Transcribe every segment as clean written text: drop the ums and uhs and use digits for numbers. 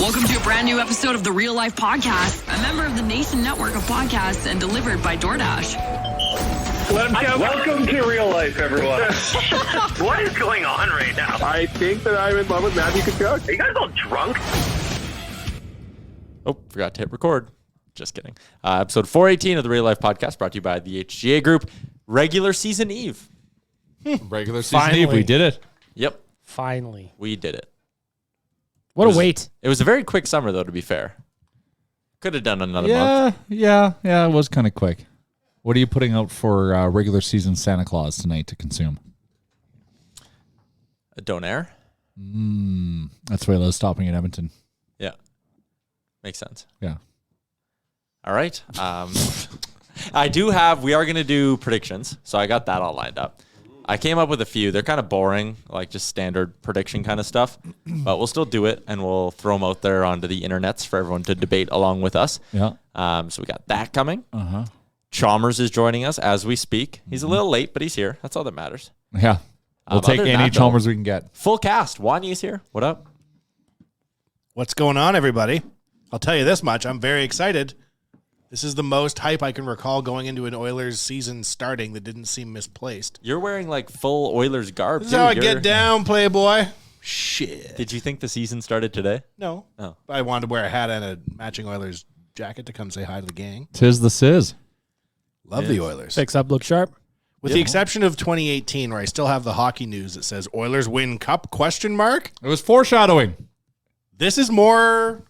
Welcome to a brand new episode of the Real Life Podcast, a member of the Nation Network of podcasts and delivered by DoorDash. Welcome to Real Life, everyone. What is going on right now? I think that I'm in love with Matthew Kachuk. Are you guys all drunk? Oh, forgot to hit record. Just kidding. Episode 418 of the Real Life Podcast brought to you by the HGA Group. Regular season eve. Regular season eve. We did it. Yep. Finally. We did it. What a wait. It was a very quick summer, though, to be fair. Could have done another month. Yeah, it was kind of quick. What are you putting out for regular season Santa Claus tonight to consume? A donair? That's why I was stopping in Edmonton. Yeah. Makes sense. Yeah. All right. we are going to do predictions, so I got that all lined up. I came up with a few. They're kind of boring, like just standard prediction kind of stuff, but we'll still do it, and we'll throw them out there onto the internets for everyone to debate along with us. Yeah. So we got that coming. Uh-huh. Chalmers is joining us as we speak. He's a little late, but he's here. That's all that matters. Yeah. We'll take other than any that, Chalmers we can get. Full cast. Wanyi's here. What up? What's going on, everybody? I'll tell you this much. I'm very excited. This is the most hype I can recall going into an Oilers season starting that didn't seem misplaced. You're wearing like full Oilers garb. This is how I get down, Playboy. Shit. Did you think the season started today? No. Oh. I wanted to wear a hat and a matching Oilers jacket to come say hi to the gang. Tis the sizz. Love the Oilers. Fix up, look sharp. With the exception of 2018, where I still have the hockey news that says Oilers win cup, ? It was foreshadowing. This is more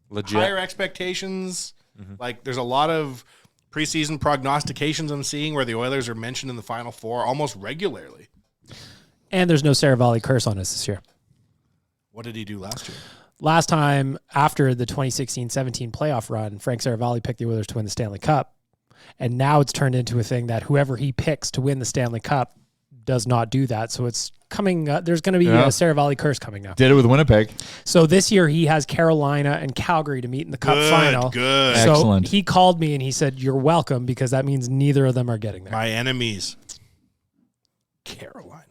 Legit. higher expectations. Like, there's a lot of preseason prognostications I'm seeing where the Oilers are mentioned in the Final Four almost regularly. And there's no Saravalli curse on us this year. What did he do last year? Last time, after the 2016-17 playoff run, Frank Saravalli picked the Oilers to win the Stanley Cup. And now it's turned into a thing that whoever he picks to win the Stanley Cup does not do that. So it's coming. There's going to be a Saravalli curse coming up. Did it with Winnipeg. So this year he has Carolina and Calgary to meet in the Cup final. Good. So Excellent. he called me and he said, "You're welcome," because that means neither of them are getting there. My enemies. Carolina.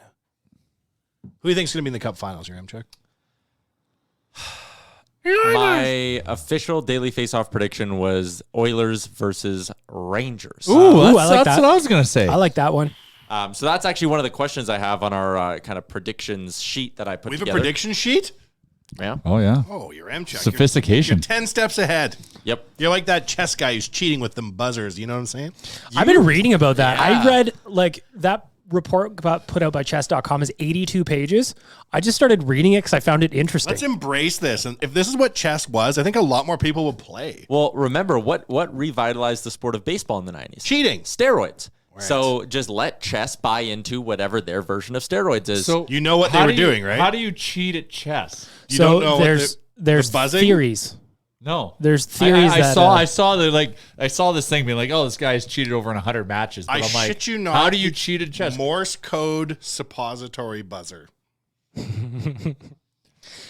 Who do you think is going to be in the Cup finals here, Chuck? My official daily face-off prediction was Oilers versus Rangers. Ooh, I like that's that. what I was going to say. I like that one. So that's actually one of the questions I have on our kind of predictions sheet that I put We have together. a prediction sheet? Yeah. Oh, yeah. Oh, you're Chuck. Sophistication. You're 10 steps ahead. Yep. You're like that chess guy who's cheating with them buzzers. You know what I'm saying? I've been reading about that. Yeah. I read like that report put out by chess.com is 82 pages. I just started reading it because I found it interesting. Let's embrace this. And if this is what chess was, I think a lot more people would play. Well, remember what revitalized the sport of baseball in the 90s? Cheating. Steroids. Right. So just let chess buy into whatever their version of steroids is. So You know what they how were do you- doing, right? How do you cheat at chess? You so don't know what there's the buzzing? theories. No. There's theories I that saw this thing being like, oh, this guy's cheated over in 100 matches. But I I'm like, shit you not. how do you cheat at chess? Morse code suppository buzzer.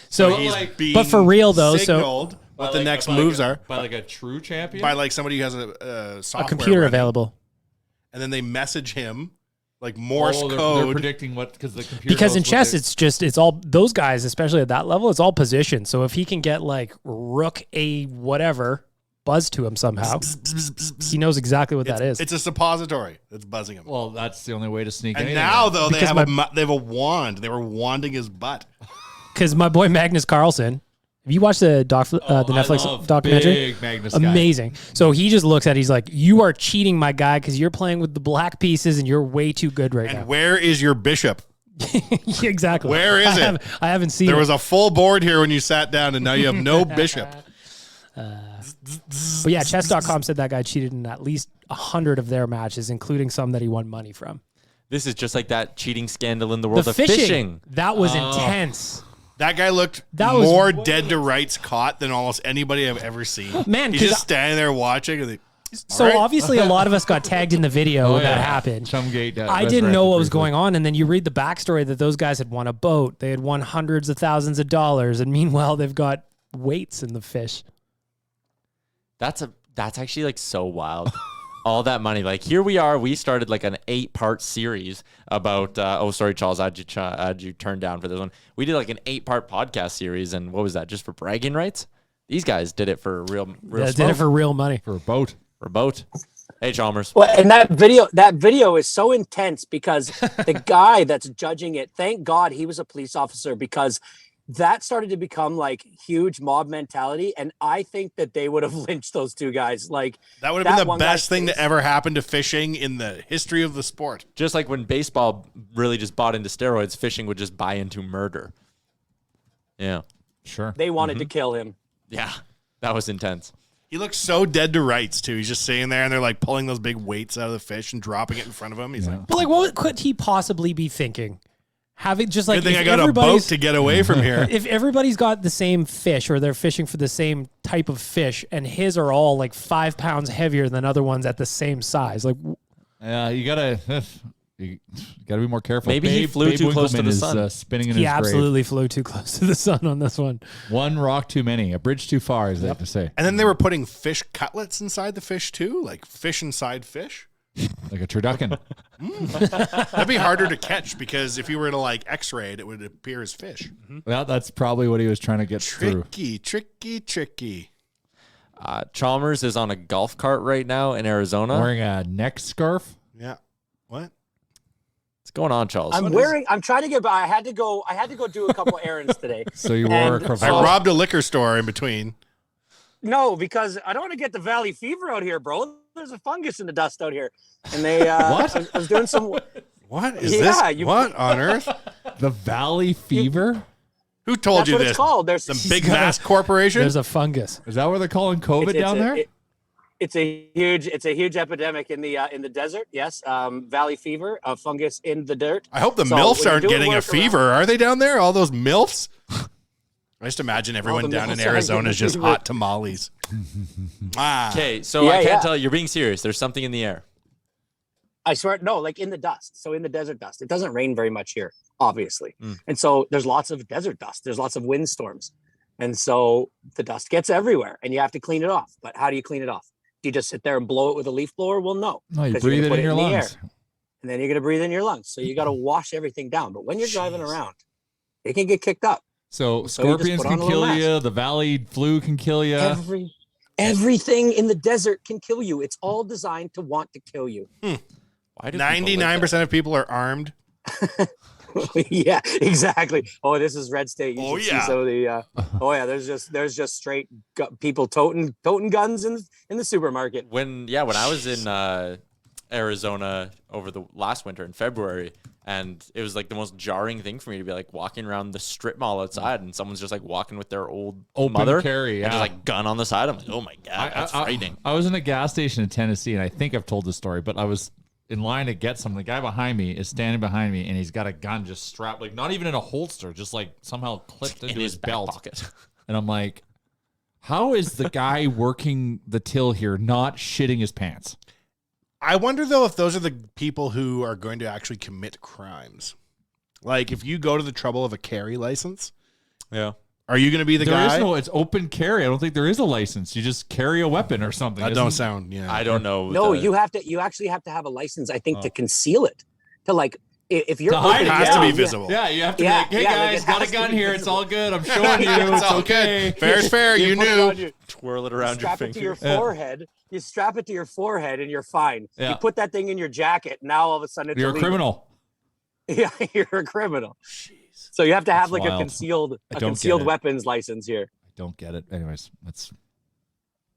so he's being but for real though, so signaled what the next moves are By like a true champion? by like somebody who has a a software computer running. available. And then they message him like Morse They're code. predicting what, because the computer Because in knows what chess, they- it's all those guys, especially at that level, it's all position. So if he can get like rook a whatever buzz to him somehow, he knows exactly what that is. It's a suppository that's buzzing him. Well, that's the only way to sneak And anything now in. though they Because have a wand. They were wanding his butt. Because my boy Magnus Carlsen, have you watched the the Netflix I love documentary? big Magnus guy. Amazing. So he just looks at it, he's like, "You are cheating, my guy, because you're playing with the black pieces and you're way too good right And now." where is your bishop? Exactly. Where is it? I haven't seen There it. was a full board here when you sat down, and now you have no bishop. But yeah, chess.com said that guy cheated in at least 100 of their matches, including some that he won money from. This is just like that cheating scandal in the world The of fishing, fishing. that was intense. That guy looked That was more way- dead to rights caught than almost anybody I've ever seen. Man, he's 'cause just standing there watching. And So all right. obviously a lot of us got tagged in the video when that happened. Chumgate, I didn't know what was briefly. going on, and then you read the backstory that those guys had won a boat. They had won hundreds of thousands of dollars, and meanwhile they've got weights in the fish. That's actually like so wild. All that money. Like here we are. We started like an 8-part series about. Oh, sorry, Charles. I had you turned down for this one. We did like an 8-part podcast series, and what was that? Just for bragging rights? These guys did it for real Did smoke. it for real money. For a boat. For a boat. Hey, Chalmers. Well, and that video is so intense because the guy that's judging it, thank God he was a police officer, because that started to become like huge mob mentality. And I think that they would have lynched those two guys. Like That would have been the one best guy's thing to face- ever happen to fishing in the history of the sport. Just like when baseball really just bought into steroids, fishing would just buy into murder. Yeah. Sure. They wanted to kill him. Yeah. That was intense. He looks so dead to rights, too. He's just sitting there, and they're like pulling those big weights out of the fish and dropping it in front of him. He's like, But like, what could he possibly be thinking? Having just like, good thing if I got a boat everybody's- to get away from here. If everybody's got the same fish or they're fishing for the same type of fish and his are all like 5 pounds heavier than other ones at the same size, like Yeah, you gotta be more careful. Maybe he flew too close to Winkleman the sun. Is, spinning in he his grave. absolutely flew too close to the sun on this one. One rock too many, a bridge too far, as they like to say. And then they were putting fish cutlets inside the fish, too? Like fish inside fish? Like a turducken. That'd be harder to catch because if you were to like x-ray it, it would appear as fish. Well, that's probably what he was trying to get through. Tricky. Chalmers is on a golf cart right now in Arizona. Wearing a neck scarf. Yeah. What? What's going on, Charles? I'm trying to get by. I had to go do a couple errands today. So you wore a And cravat. I robbed a liquor store in between. No, because I don't want to get the valley fever out here, bro. There's a fungus in the dust out here. And they What? I was doing some What is Yeah, this? What on earth? The Valley Fever? Who told That's you what this? it's called. There's Some big vast corporation? There's a fungus. Is that what they're calling COVID it's down there? It's a huge epidemic in the desert. Yes, valley fever, fungus in the dirt. I hope the So MILFs when aren't you're doing getting a work fever. Are they down there? All those MILFs? I just imagine everyone the down in MILFs are Arizona getting is just fever. hot tamales. Okay, so Yeah, I can't yeah. tell. You're being serious. There's something in the air. I swear, no, like in the dust. So in the desert dust, it doesn't rain very much here, obviously. And so there's lots of desert dust. There's lots of windstorms. And so the dust gets everywhere and you have to clean it off. But how do you clean it off? Do you just sit there and blow it with a leaf blower? Well, no. No, you 'cause you're breathe gonna it put in your the lungs. air, and then you're going to breathe in your lungs. So you got to wash everything down. But when you're driving around, it can get kicked up. So So you just scorpions put on can a little kill mask. you. The Valley flu can kill you. Everything in the desert can kill you. It's all designed to want to kill you. Why do people live 99% of people are armed. Yeah, exactly. Oh, this is red state. You Oh, should yeah. See, so there's just straight people toting guns in the supermarket. when I was in Arizona over the last winter in February, and it was like the most jarring thing for me to be like walking around the strip mall outside, and someone's just like walking with their old Open mother carry, and just yeah. like gun on the side. I'm like, oh my god, that's frightening. I was in a gas station in Tennessee, and I think I've told this story, but I was in line to get something. The guy behind me is standing behind me, and he's got a gun just strapped, like not even in a holster, just like somehow clipped into in his back belt. pocket. And I'm like, how is the guy working the till here not shitting his pants? I wonder, though, if those are the people who are going to actually commit crimes. Like, if you go to the trouble of a carry license, Yeah. are you going to be the There guy? is no, it's open carry. I don't think there is a license. You just carry a weapon or something. that isn't don't it? sound, yeah. I don't know. No, the- you actually have to have a license, I think, to conceal it. To like, if you're To hide opening it has it to be up, visible. Yeah, you have to Yeah, be like, hey yeah, like, guys, it got a has to gun be here. It's visible. all good. I'm showing you. It's It's all okay. good. Fair's fair. You put it knew. on your- twirl it around your strap it to your finger. forehead. You strap it to your forehead, and you're fine. Yeah. You put that thing in your jacket. Now all of a sudden it's You're a illegal. criminal. Yeah, you're a criminal. So you have to have That's like wild. a concealed I don't concealed get it. weapons license here. I don't get it. Anyways, let's.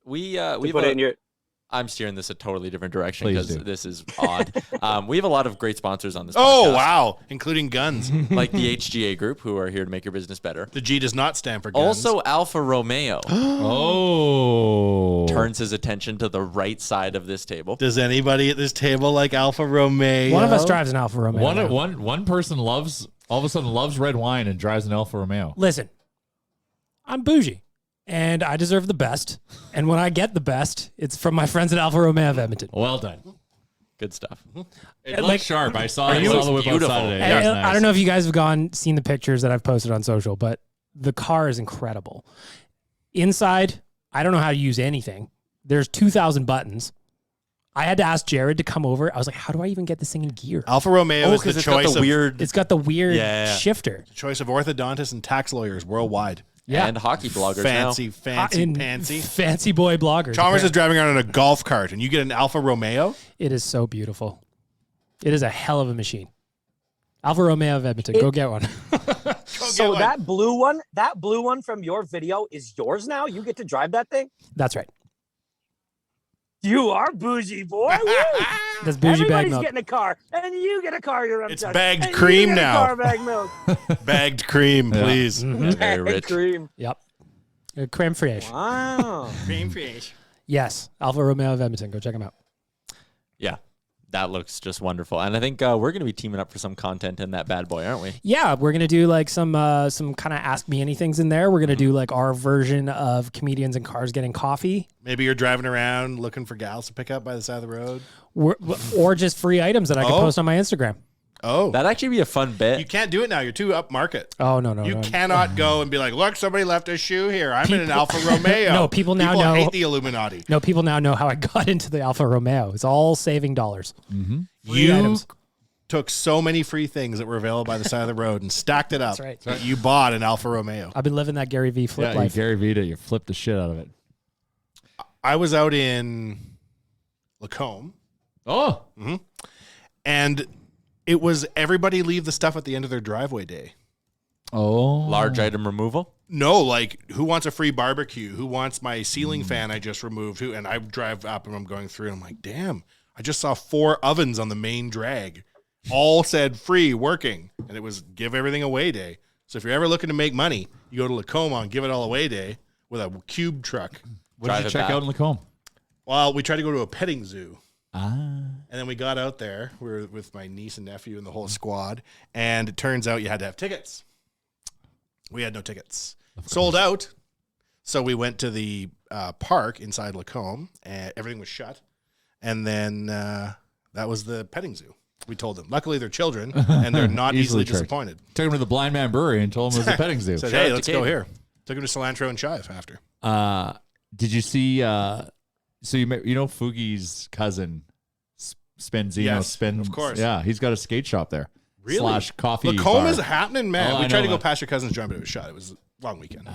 We To we put it in your. I'm steering this a totally different direction Please because do. this is odd. We have a lot of great sponsors on this. Oh, podcast, wow. Including guns. like the HGA Group, who are here to make your business better. The G does not stand for guns. Also, Alfa Romeo Oh. turns his attention to the right side of this table. does anybody at this table like Alfa Romeo? One of us drives an Alfa Romeo. now. One person loves all of a sudden loves red wine and drives an Alfa Romeo. Listen, I'm bougie, and I deserve the best. And when I get the best, it's from my friends at Alfa Romeo of Edmonton. Well done. Good stuff. It Like- looks sharp. I saw It the looks whip beautiful. outside today. And That's I nice. don't know if you guys have seen the pictures that I've posted on social, but the car is incredible. Inside, I don't know how to use anything. There's 2,000 buttons. I had to ask Jared to come over. I was like, how do I even get this thing in gear? Alfa Romeo is the because it's got choice the of weird. It's got the weird Yeah. shifter. orthodontists and tax lawyers worldwide. Yeah. and hockey bloggers Fancy boy blogger. Chalmers is driving around in a golf cart, and you get an Alfa Romeo. It is so beautiful. It is a hell of a machine. Alfa Romeo of Edmonton. Go get one. So that blue one from your video is yours now? You get to drive that thing? That's right. You are bougie, boy. That's bougie bag Everybody's milk. getting a car, and you get a car. It's bagged cream now. Car bag milk. Bagged cream, please. Very Bagged rich. cream. Yep. Creme fraiche. Wow. Cream fish. Yes. Alfa Romeo of Edmonton. Go check them out. Yeah, that looks just wonderful. And I think we're going to be teaming up for some content in that bad boy, aren't we? Yeah, we're gonna do like some kind of ask me anythings in there. We're gonna do like our version of comedians in cars getting coffee, Maybe you're driving around looking for gals to pick up by the side of the road. or just free items that I can post on my Instagram. Oh, That'd actually be a fun bit. you can't do it now. You're too upmarket. Oh no. You cannot go and be like, look, somebody left a shoe here. I'm in an Alfa Romeo. No, people now know- hate the Illuminati. No, people now know how I got into the Alfa Romeo. It's all saving dollars. Free You items. took so many free things that were available by the side of the road and stacked it up. That's right. that You bought an Alfa Romeo. I've been living that Gary V flip Yeah, life. Gary Vita, you flipped the shit out of it. I was out in Lacombe, Oh, and it was everybody leave the stuff at the end of their driveway day. Large item removal. No, like who wants a free barbecue? Who wants my ceiling fan I just removed? And I drive up and I'm going through and I'm like, damn, I just saw 4 ovens on the main drag. All said free working. And it was give everything away day. So if you're ever looking to make money, you go to Lacombe on give it all away day with a cube truck. what Drive did you it check back. out in Lacombe? Well, we tried to go to a petting zoo. Ah, And then we got out there. We were with my niece and nephew and the whole squad. And it turns out you had to have tickets. We had no tickets. Sold out. So we went to the park inside Lacombe, and everything was shut. And then that was the petting zoo. We told them. Luckily, they're children, and they're not easily tricked. disappointed. took him to the Blind Man Brewery and told him it was a petting zoo. Said, Shout hey, out let's to go Caden. here. Took him to Cilantro and Chive after. Did you see? So you know Fugi's cousin Spenzino? Yes, of course. Yeah, he's got a skate shop there. Really? / coffee. Lacombe bar. is happening, man. Oh, we I tried know, to go man. past your cousin's joint, but it was shut. It was a long weekend.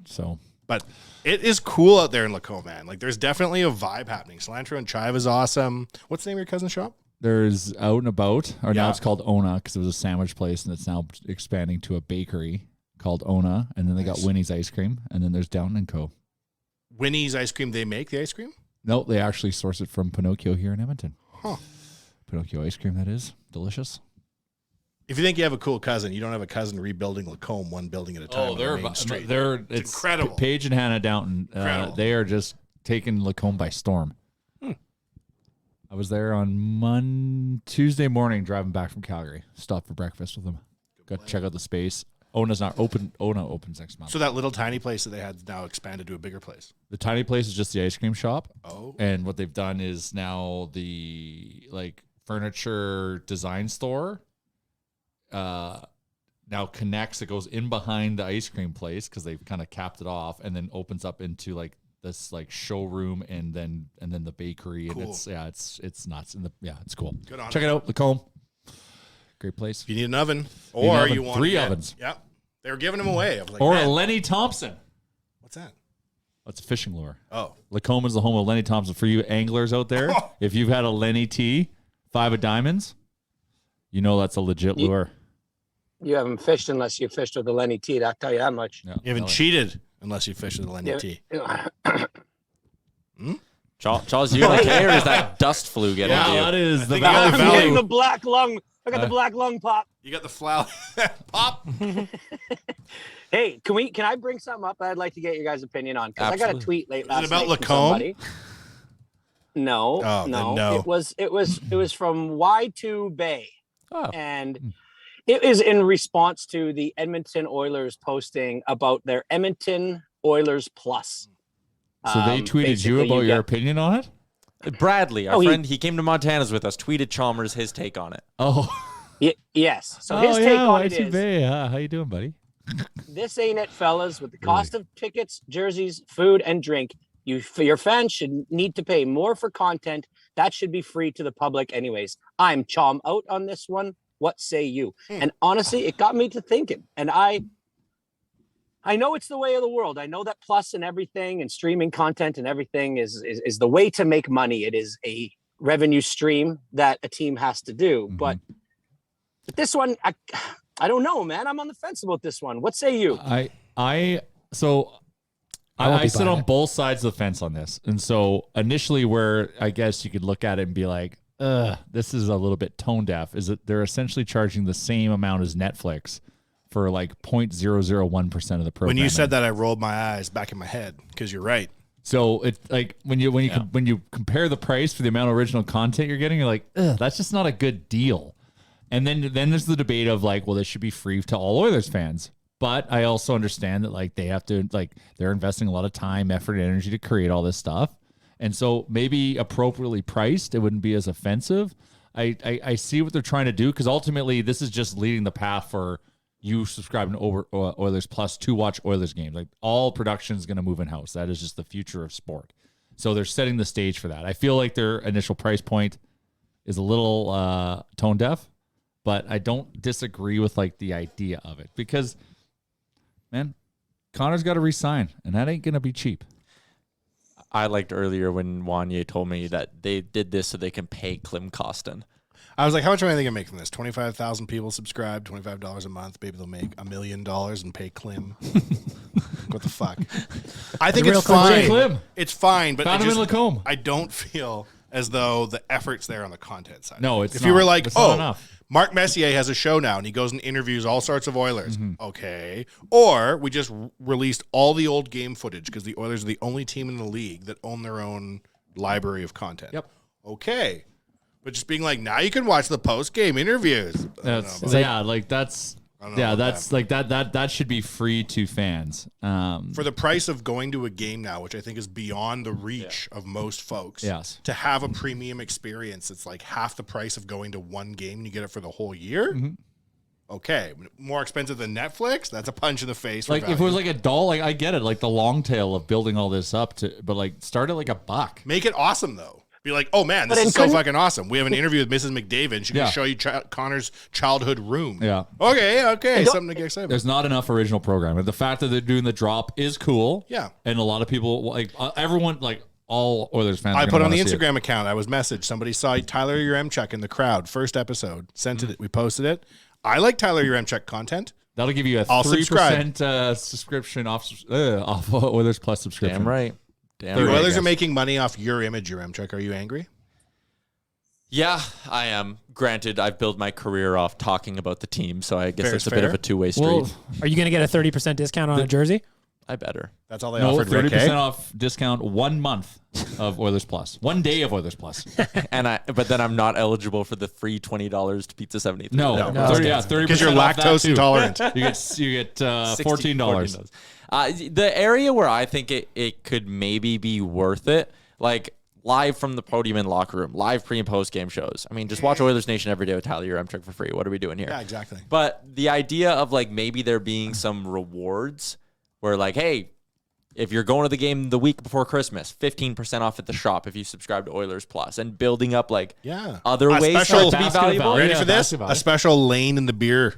So But it is cool out there in Lacombe, man. Like, there's definitely a vibe happening. Cilantro and Chive is awesome. What's the name of your cousin's shop? there's Out and About, or Yeah. now it's called Ona because it was a sandwich place and it's now expanding to a bakery called Ona. And then they got Winnie's Ice Cream, and then there's Down and Co. Winnie's Ice Cream. They make the ice cream? No, they actually source it from Pinocchio here in Edmonton. Huh. Pinocchio ice cream, that is delicious. If you think you have a cool cousin, you don't have a cousin rebuilding Lacombe one building at a time on the main street. It's incredible. Paige and Hannah Downton. Incredible. They are just taking Lacombe by storm. I was there on Tuesday morning driving back from Calgary. Stopped for breakfast with them. Got to check out the space. Ona's not open. Ona opens next month. So that little tiny place that they had now expanded to a bigger place. The tiny place is just the ice cream shop. Oh. And what they've done is now the furniture design store now connects. It goes in behind the ice cream place because they've kind of capped it off, and then opens up into this showroom and then the bakery. Cool. And it's nuts. And it's cool. Good on Check it out, Lacombe. Great place. If you need an oven, Need an or oven. you want 3 ovens. Yep. They were giving them away. I was like, Or man, a Lenny Thompson. what's that? That's a fishing lure. Oh. Lacombe is the home of Lenny Thompson. For you anglers out there, if you've had a Lenny T, 5 of diamonds, you know that's a legit lure. You haven't fished unless you fished with the Lenny T. I'll tell you that much. Yeah, You haven't cheated unless you fish with the Lenny T. Charles, you okay, or is that dust flu getting to you? that is the think I got Valley the Valley. Valley. Getting the black lung. I got the black lung pop. You got the flower pop. Hey, can I bring something up I'd like to get your guys' opinion on? Because I got a Absolutely. tweet late last about night from Lacombe? somebody. No, Oh, no. then no. It was from Y2 Bay. Oh. And it is in response to the Edmonton Oilers posting about their Edmonton Oilers Plus. So they tweeted you basically about your get- opinion on it? Bradley, our Oh, friend, he came to Montana's with us, tweeted Chalmers his take on it. Oh. Yes. So his take on it is, Bay. How you doing, buddy? this ain't it, fellas. With the cost of tickets, jerseys, food, and drink, your fans should need to pay more for content. That should be free to the public anyways. I'm Chom out on this one. What say you? And honestly, it got me to thinking. And I know it's the way of the world. I know that Plus and everything and streaming content and everything is the way to make money. It is a revenue stream that a team has to do. Mm-hmm. But this one, I don't know, man. I'm on the fence about this one. What say you? I sit on both sides of the fence on this. And so initially where I guess you could look at it and be like, this is a little bit tone deaf, is that they're essentially charging the same amount as Netflix for like 0.001% of the program. When you said that, I rolled my eyes back in my head because you're right. So it's like when you compare the price for the amount of original content you're getting, you're like, that's just not a good deal. And then there's the debate of like, well, this should be free to all Oilers fans. But I also understand that like they have to they're investing a lot of time, effort, and energy to create all this stuff. And so maybe appropriately priced, it wouldn't be as offensive. I see what they're trying to do because ultimately this is just leading the path for you subscribing to Oilers Plus to watch Oilers games. Like all production is going to move in house. That is just the future of sport. So they're setting the stage for that. I feel like their initial price point is a little tone deaf, but I don't disagree with like the idea of it because, man, Connor's got to re-sign, and that ain't going to be cheap. I liked earlier when Wanye told me that they did this so they can pay Klim Kostin. I was like, how much money are they going to make from this? 25,000 people subscribe, $25 a month. Maybe they'll make $1 million and pay Klim. What the fuck? I think it's fine. Klim. It's fine, but Found him in Lacombe. I don't feel as though the effort's there on the content side. No, it's if not. you were like, It's not enough. Mark Messier has a show now and he goes and interviews all sorts of Oilers. Okay. Or we just released all the old game footage because the Oilers are the only team in the league that own their own library of content. Yep. Okay. But just being like, now you can watch the post-game interviews. That should be free to fans. For the price of going to a game now, which I think is beyond the reach of most folks, Yes. to have a premium experience, it's like half the price of going to one game and you get it for the whole year. Okay, more expensive than Netflix. That's a punch in the face. Like if it was like a doll, like I get it, like the long tail of building all this up but like start at like $1. Make it awesome though. Be like, oh man, this is so fucking awesome. We have an interview with Mrs. McDavid. She can show you Connor's childhood room. Yeah. Okay. Something to get excited about. There's not enough original programming. The fact that they're doing the drop is cool. Yeah. And a lot of people, like everyone, like all Oilers fans. I put on the Instagram account. I was messaged. Somebody saw Tyler Yaremchuk in the crowd. First episode. Sent it. We posted it. I like Tyler Yaremchuk content. That'll give you a I'll 3% subscription off Oilers Plus subscription. Damn right. The Oilers are making money off your image, Yaremchuk. Are you angry? Yeah, I am. Granted, I've built my career off talking about the team, so I guess it's a bit of a two-way street. Well, are you going to get a 30% discount on a jersey? I better. That's all they No, offered. 30% off discount 1 month of Oilers Plus. 1 day of Oilers Plus. But then I'm not eligible for the free $20 to Pizza 73. No. 30% because you're off that lactose too. intolerant. You get $14. The area where I think it could maybe be worth it, like live from the podium and locker room, live pre and post game shows. I mean, just watch Oilers Nation every day with Tyler Yaremchuk for free. What are we doing here? Yeah, exactly. But the idea of like maybe there being some rewards where like, hey, if you're going to the game the week before Christmas, 15% off at the shop if you subscribe to Oilers Plus, and building up like other ways to be valuable. Ready for this? A special lane in the beer.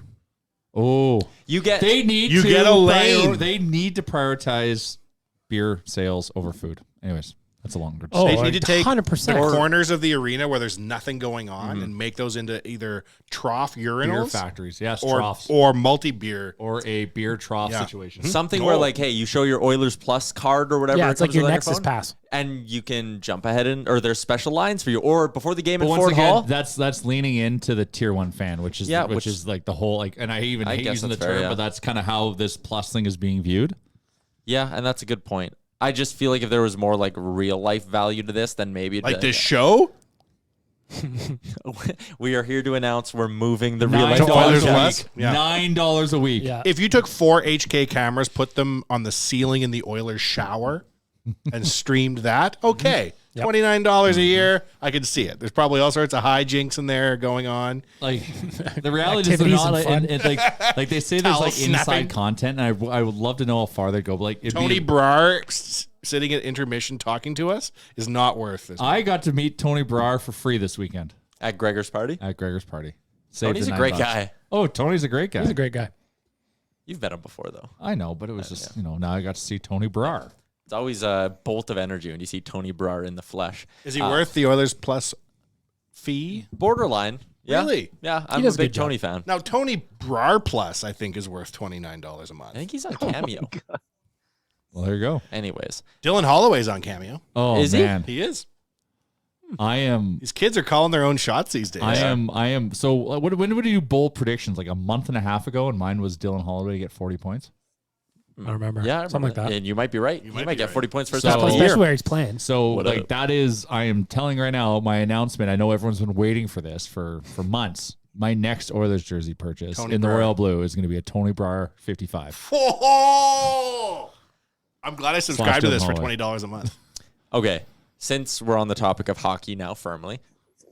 Oh, they need to get a lane. They need to prioritize beer sales over food. Anyways, that's a longer. Oh, they need to take 100%. the corners of the arena where there's nothing going on and make those into either trough urinals, beer factories, yes, or troughs, or multi-beer, or a beer trough situation. Something where like, hey, you show your Oilers Plus card or whatever. Yeah, it's like your Nexus phone, Pass, and you can jump ahead or there's special lines for you, or before the game But at once Ford again, Hall. that's leaning into the tier 1 fan, which is which is like the whole like, and I hate using the term, but that's kind of how this Plus thing is being viewed. Yeah, and that's a good point. I just feel like if there was more like real life value to this, then maybe like this show. We are here to announce we're moving the real $9 life $9 a less. week. Yeah. $9 a week. Yeah. If you took 4 HK cameras, put them on the ceiling in the Oilers shower, and streamed that, okay. Yep. $29 a year, I can see it. There's probably all sorts of hijinks in there going on. Like the reality is they're Activities not and fun. like they say there's like inside content, and I would love to know how far they go. But like Tony Brar sitting at intermission talking to us is not worth this. I got to meet Tony Brar for free this weekend at Gregor's party. At Gregor's party. Tony's a great guy. Oh, Tony's a great guy. He's a great guy. You've met him before, though. I know, but it was just, now I got to see Tony Brar. It's always a bolt of energy when you see Tony Brar in the flesh. Is he worth the Oilers plus fee? Borderline. Yeah. Really? Yeah, I'm a does a big good job. Tony fan. Now, Tony Brar plus, I think, is worth $29 a month. I think he's on Cameo. Well, there you go. Anyways. Dylan Holloway's on Cameo. Oh, Is he? man. He is. I am. These kids are calling their own shots these days. I am. So when did we do bold predictions? Like a month and a half ago, and mine was Dylan Holloway to get 40 points. I remember. Yeah, I Something remember like that. And you might be right. He might be get right. 40 points for his So- top of the Especially year. where he's playing. So What like up? that is, I am telling right now my announcement. I know everyone's been waiting for this for months. My next Oilers jersey purchase Tony in the Brar. royal blue is going to be a Tony Brar 55. Oh! I'm glad I subscribed to Dylan this for Holloway. $20 a month. Okay, since we're on the topic of hockey now firmly,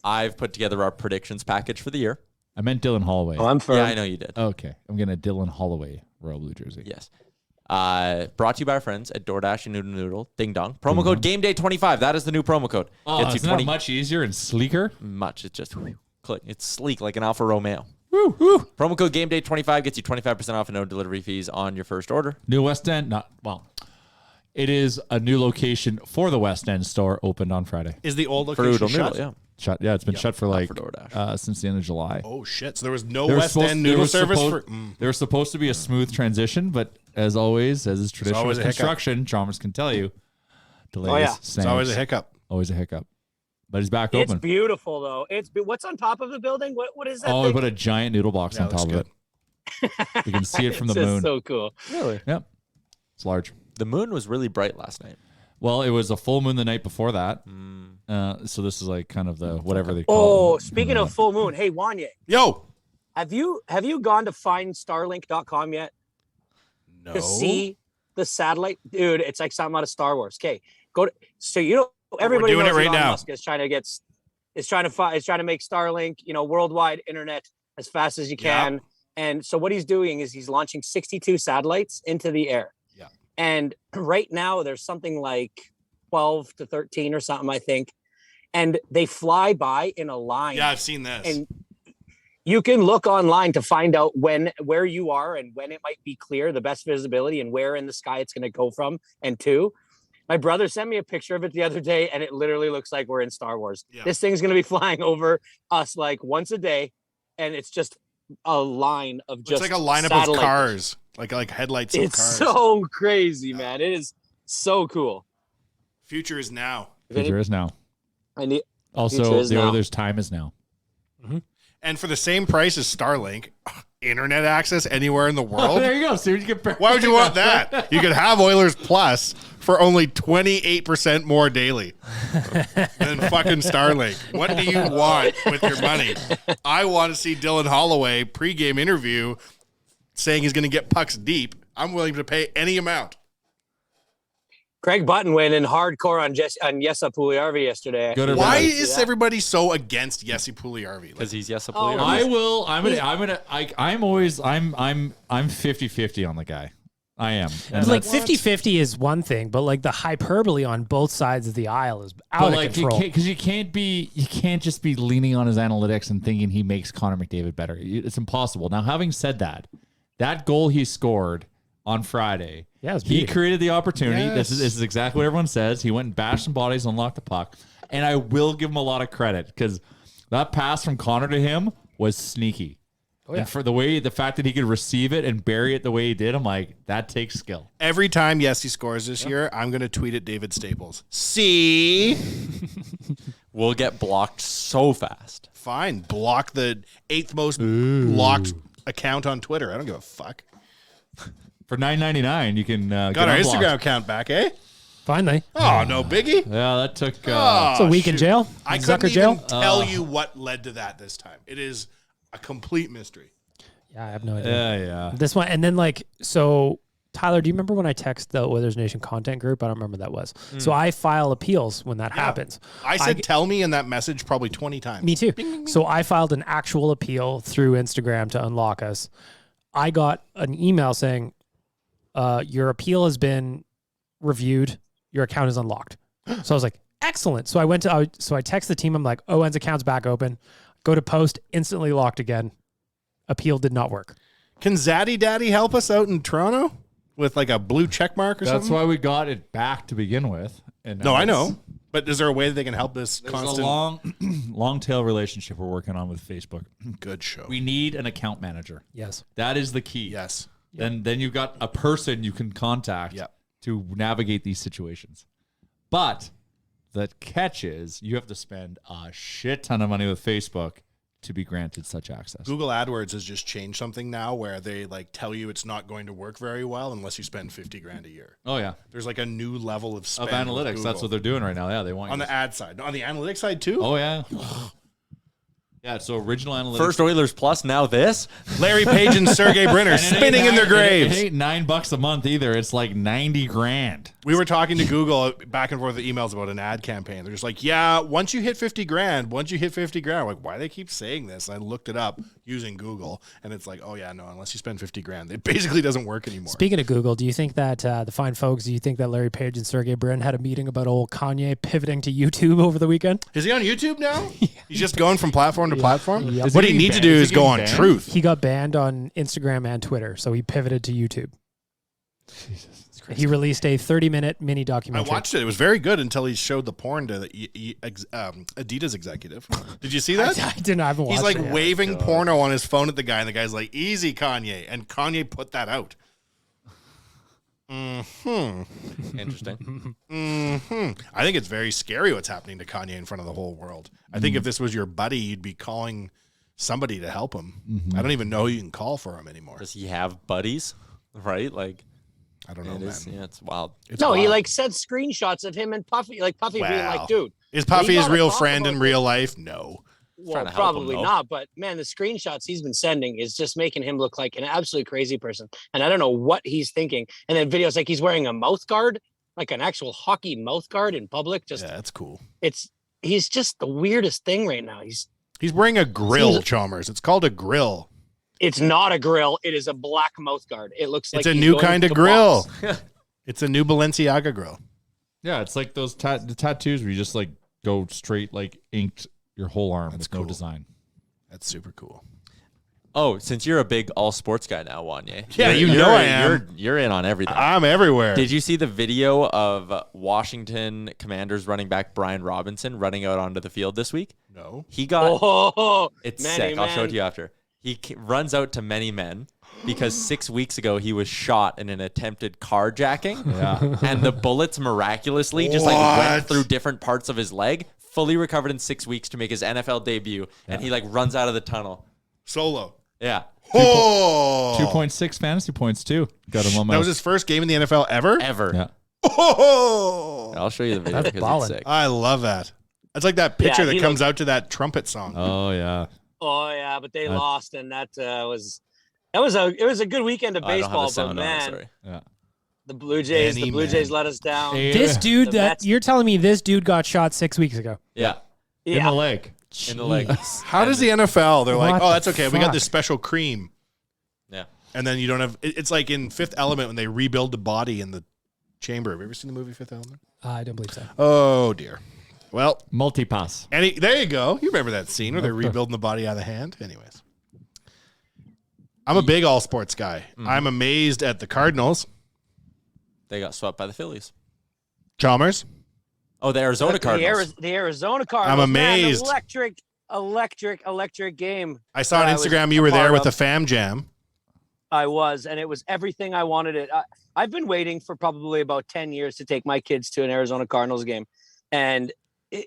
I've put together our predictions package for the year. I meant Dylan Holloway. Oh, I'm firm. Yeah, I know you did. Okay, I'm getting a Dylan Holloway royal blue jersey. Yes. Brought to you by our friends at DoorDash and Noodle Noodle. Ding dong. Promo code GameDay25. That is the new promo code. Oh, Gets it's you not much easier and sleeker. much. It's just click. It's sleek like an Alfa Romeo. Promo code GameDay25 gets you 25% off and no delivery fees on your first order. New West End, it is a new location for the West End store opened on Friday. Is the old For location Noodle shut? Noodle, yeah. Shut. Yeah, it's been shut for like for DoorDash. since the end of July. Oh, shit. So there was no There was West supposed- End there noodle was service supposed- for... There was supposed to be a smooth transition, but as always, as is traditional always with a hiccup. construction, Chalmers can tell you, delays, Oh, yeah. snags, It's always a hiccup. Always a hiccup. But he's back It's open. beautiful though. What's on top of the building? What is that? Oh, we thing? put a giant noodle box Yeah, on top looks of it. You can see it from the It's just moon. so cool. Really? Yep. It's large. The moon was really bright last night. Well, it was a full moon the night before that. So this is like kind of the whatever they call Oh, it. speaking of full moon, hey Wanye, Yo! have you gone to findstarlink.com yet No. to see the satellite? Dude, it's like something out of Star Wars. Okay, go to everybody doing knows it right Elon now. Musk is trying to make Starlink, worldwide internet as fast as you can. And so what he's doing is he's launching 62 satellites into the air. Yeah. And right now there's something like 12 to 13 or something, I think. And they fly by in a line. Yeah, I've seen this. And you can look online to find out where you are and when it might be clear, the best visibility, and where in the sky it's going to go from and to. My brother sent me a picture of it the other day, and it literally looks like we're in Star Wars. Yeah. This thing's going to be flying over us like once a day, and it's just a line of It's just like a lineup satellite. of cars. Like headlights of It's cars. so crazy, man. It is so cool. Future is now. Future is now. I need. Also, Future is the now. Oilers' time is now. And for the same price as Starlink, internet access anywhere in the Oh, world. there you go. See what you compare. Why would you want that? You could have Oilers Plus for only 28% more daily than fucking Starlink. What do you want with your money? I want to see Dylan Holloway pregame interview saying he's going to get pucks deep. I'm willing to pay any amount. Craig Button went in hardcore on Yessa Pugliarvi yesterday. Good or Why bad? is everybody so against Yessi Pugliarvi? Because he's yes a Oh, player. I will. I'm 50-50 on the guy. I am. And It's like that's- 50-50 is one thing, but like the hyperbole on both sides of the aisle is out But of like, control. because you can't just be leaning on his analytics and thinking he makes Connor McDavid better. It's impossible. Now, having said that, that goal he scored on Friday, Yeah, it was he beautiful. created the opportunity. Yes. This is exactly what everyone says. He went and bashed some bodies, unlocked the puck, and I will give him a lot of credit because that pass from Connor to him was sneaky. And for the fact that he could receive it and bury it the way he did, I'm like, that takes skill. Every time Yessi scores this year, I'm going to tweet at David Staples. See? We'll get blocked so fast. Fine. Block the 8th most blocked account on Twitter. I don't give a fuck. For $9.99, you can Got get our unblocked. Instagram account back, eh? Finally. Oh, no biggie. Yeah, that took. It's a week in jail. I Zucker couldn't jail. even tell you what led to that this time. It is a complete mystery. Yeah, I have no idea. yeah. This one, and then so Tyler, do you remember when I text the Oilers Nation content group? I don't remember what that was. So I file appeals when that happens. I said tell me in that message probably 20 times. Me too. So I filed an actual appeal through Instagram to unlock us. I got an email saying, your appeal has been reviewed. Your account is unlocked. So I was like, excellent. So I text the team. I'm like, Owen's account's back open. Go to post, instantly locked again. Appeal did not work. Can Zaddy Daddy help us out in Toronto with like a blue check mark or That's something? why we got it back to begin with. And No, now I it's- know. But is there a way that they can help this There's constant? a long tail relationship we're working on with Facebook. Good show. We need an account manager. Yes. That is the key. Yes. Then you've got a person you can contact to navigate these situations. But the catch is you have to spend a shit ton of money with Facebook to be granted such access. Google AdWords has just changed something now where they like tell you it's not going to work very well unless you spend $50,000 a year. Oh yeah, There's like a new level of spend of analytics. with That's Google. what they're doing right now. Yeah, they want On you the ad side. On the analytics side too? Oh yeah. Yeah, so original analytics. First Oilers Plus, now this. Larry Page and Sergey Brinner And it ain't spinning in their It graves. ain't $9 a month either. It's like $90,000. We were talking to Google back and forth with emails about an ad campaign. They're just like, yeah, once you hit $50,000, I'm like, why do they keep saying this? And I looked it up using Google, and it's like, oh yeah, no, unless you spend $50,000, it basically doesn't work anymore. Speaking of Google, do you think that the fine folks, do you think that Larry Page and Sergey Brin had a meeting about old Kanye pivoting to YouTube over the weekend? Is he on YouTube now? He's just going from platform to platform? Yeah. What he needs to do is go on Truth. He got banned on Instagram and Twitter, so he pivoted to YouTube. Jesus. He released a 30-minute mini I documentary. watched it. It was very good until he showed the porn to the Adidas executive. Did you see that? I didn't. I haven't watched He's like it yet. waving porno on his phone at the guy, and the guy's like, easy, Kanye. And Kanye put that out. Interesting. I think it's very scary what's happening to Kanye in front of the whole world. I think if this was your buddy, you'd be calling somebody to help him. I don't even know who you can call for him anymore. Does he have buddies? Right? Like, I don't know, it man. is, yeah, it's wild. It's No, he wild. like sent screenshots of him and Puffy, like Puffy being Wow. like, dude. Is Puffy you his gotta real talk friend in about real life? No. Well, Trying to help him, probably though. not. But man, the screenshots he's been sending is just making him look like an absolutely crazy person. And I don't know what he's thinking. And then videos like he's wearing a mouth guard, like an actual hockey mouth guard in public. Just Yeah, that's cool. he's just the weirdest thing right now. He's wearing a grill, Seems- Chalmers. It's called a grill. It's not a grill. It is a black mouth guard. It looks like It's a he's new going kind to of the grill. box. It's a new Balenciaga grill. Yeah, it's like those the tattoos where you just like go straight, like inked your whole arm That's with no cool. design. That's super cool. Oh, since you're a big all sports guy now, Wanye. Yeah, you're- you know you're- I am. You're in on everything. I'm everywhere. Did you see the video of Washington Commanders running back Brian Robinson running out onto the field this week? No. He got Oh, it's many sick. I'll show it men. to you after. He runs out to many men because 6 weeks ago he was shot in an attempted carjacking. Yeah. And the bullets miraculously just like went What? through different parts of his leg, fully recovered in 6 weeks to make his NFL debut. And he like runs out of the tunnel. Solo. Yeah. Oh. 2.6 fantasy points too. Got him on my. That was his first game in the NFL ever? Ever. Yeah. Oh. I'll show you the video That's because ballin'. it's sick. I love that. It's like that picture Yeah, that he comes looks- out to that trumpet song. Oh yeah. Oh yeah, but they Uh, lost, and that was a good weekend of I don't have baseball. the sound But on, man, sorry. Yeah. the Blue Jays Many men. let us down. This dude The that Mets- you're telling me this dude got shot 6 weeks ago. Yeah. In Yeah, the leg. In the leg. How does the NFL? They're like, What oh, the that's okay. We got fuck? this special cream. Yeah. And then you don't have. It's like in Fifth Element when they rebuild the body in the chamber. Have you ever seen the movie Fifth Element? I don't believe so. Oh dear. Well, Multi-pass. there you go. You remember that scene where they're rebuilding the body out of the hand? Anyways. I'm a big all sports guy. I'm amazed at the Cardinals. They got swept by the Phillies. Chalmers. Oh, the Arizona Cardinals. The Arizona Cardinals. I'm amazed. Man, electric game. I saw on I was Instagram you a were there part with of. the Fam Jam. I was, and it was everything I wanted it. I've been waiting for probably about 10 years to take my kids to an Arizona Cardinals game. And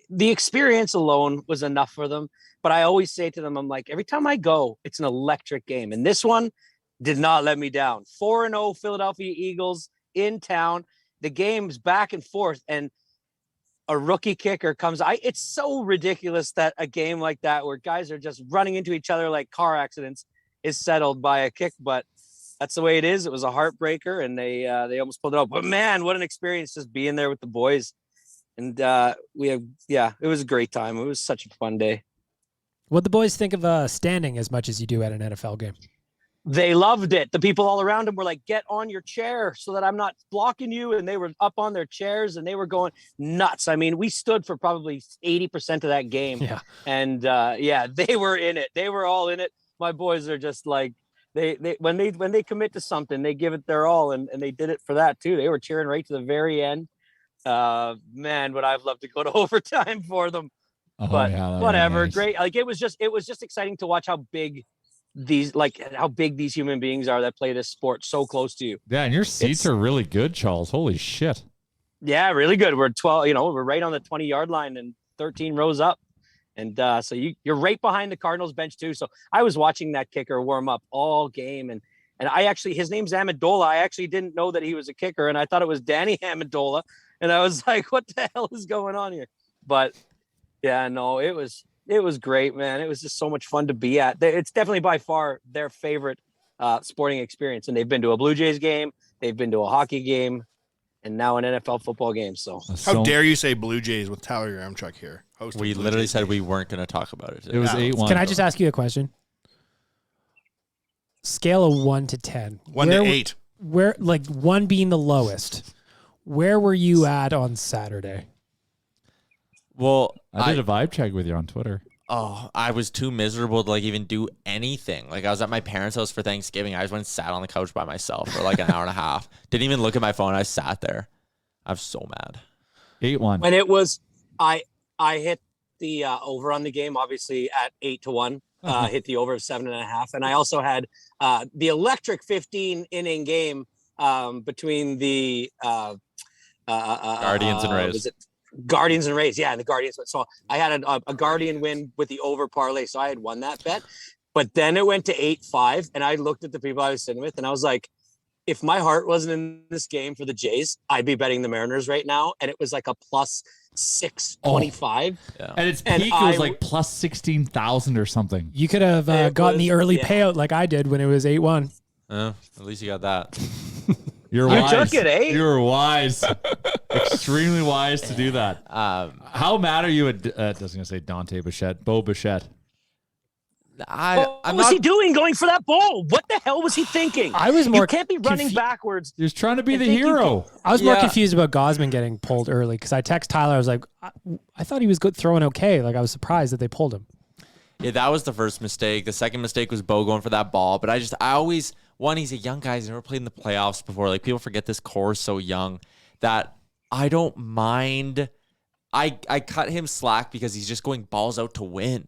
the experience alone was enough for them. But I always say to them, I'm like, every time I go, it's an electric game. And this one did not let me down. 4-0 Philadelphia Eagles in town. The game's back and forth. And a rookie kicker comes. It's so ridiculous that a game like that where guys are just running into each other like car accidents is settled by a kick. But that's the way it is. It was a heartbreaker, and they almost pulled it off. But man, what an experience just being there with the boys. And it was a great time. It was such a fun day. What the boys think of standing as much as you do at an NFL game? They loved it. The people all around them were like, get on your chair so that I'm not blocking you. And they were up on their chairs and they were going nuts. I mean, we stood for probably 80% of that game. Yeah. And they were in it. They were all in it. My boys are just like, They when they commit to something, they give it their all, and they did it for that too. They were cheering right to the very end. Man, would I've loved to go to overtime for them. Oh, But yeah, whatever, nice. great. Like it was just exciting to watch how big these human beings are that play this sport so close to you. Yeah, and your seats are really good, Charles. Holy shit. Yeah, really good. We're 12, we're right on the 20-yard line and 13 rows up. And so you're right behind the Cardinals bench too. So I was watching that kicker warm up all game, and his name's Amendola. I actually didn't know that he was a kicker, and I thought it was Danny Amendola, and I was like, what the hell is going on here? But yeah, no, it was great, man. It was just so much fun to be at. It's definitely by far their favorite sporting experience, and they've been to a Blue Jays game, they've been to a hockey game, and now an NFL football game. So how dare you say Blue Jays with Tyler Yaremchuk here? We literally said we weren't going to talk about it today. It was 8-1. Can I just ask you a question? Scale of 1 to 10. 1 to 8. Where, like 1 being the lowest, where were you at on Saturday? Well, I did a vibe check with you on Twitter. Oh, I was too miserable to like even do anything. Like I was at my parents' house for Thanksgiving. I just went and sat on the couch by myself for like an hour and a half. Didn't even look at my phone. I sat there. I'm so mad. 8-1. when it was, I hit the over on the game, obviously at 8-1. Hit the over of 7.5, and I also had the electric 15-inning game between the Guardians and Rays. Was it Guardians and Rays? Yeah, the Guardians. So I had a Guardian win with the over parlay, so I had won that bet. But then it went to 8-5, and I looked at the people I was sitting with, and I was like, if my heart wasn't in this game for the Jays, I'd be betting the Mariners right now, and it was like a plus 625. Yeah. At its peak, it was like plus 16,000 or something. You could have gotten the early payout like I did when it was 8-1. At least you got that. You're You wise. took it, eh? You were wise. Extremely wise to do that. How mad are you at, I was going to say Dante Bichette, Bo Bichette? What was he doing going for that ball? What the hell was he thinking? I was more You can't be running backwards. He was trying to be I the think you hero. I was more confused about Gosman getting pulled early because I text Tyler. I was like, I thought he was good throwing okay. Like I was surprised that they pulled him. Yeah, that was the first mistake. The second mistake was Bo going for that ball. But I always, he's a young guy. He's never played in the playoffs before. Like people forget this core is so young that I don't mind. I cut him slack because he's just going balls out to win.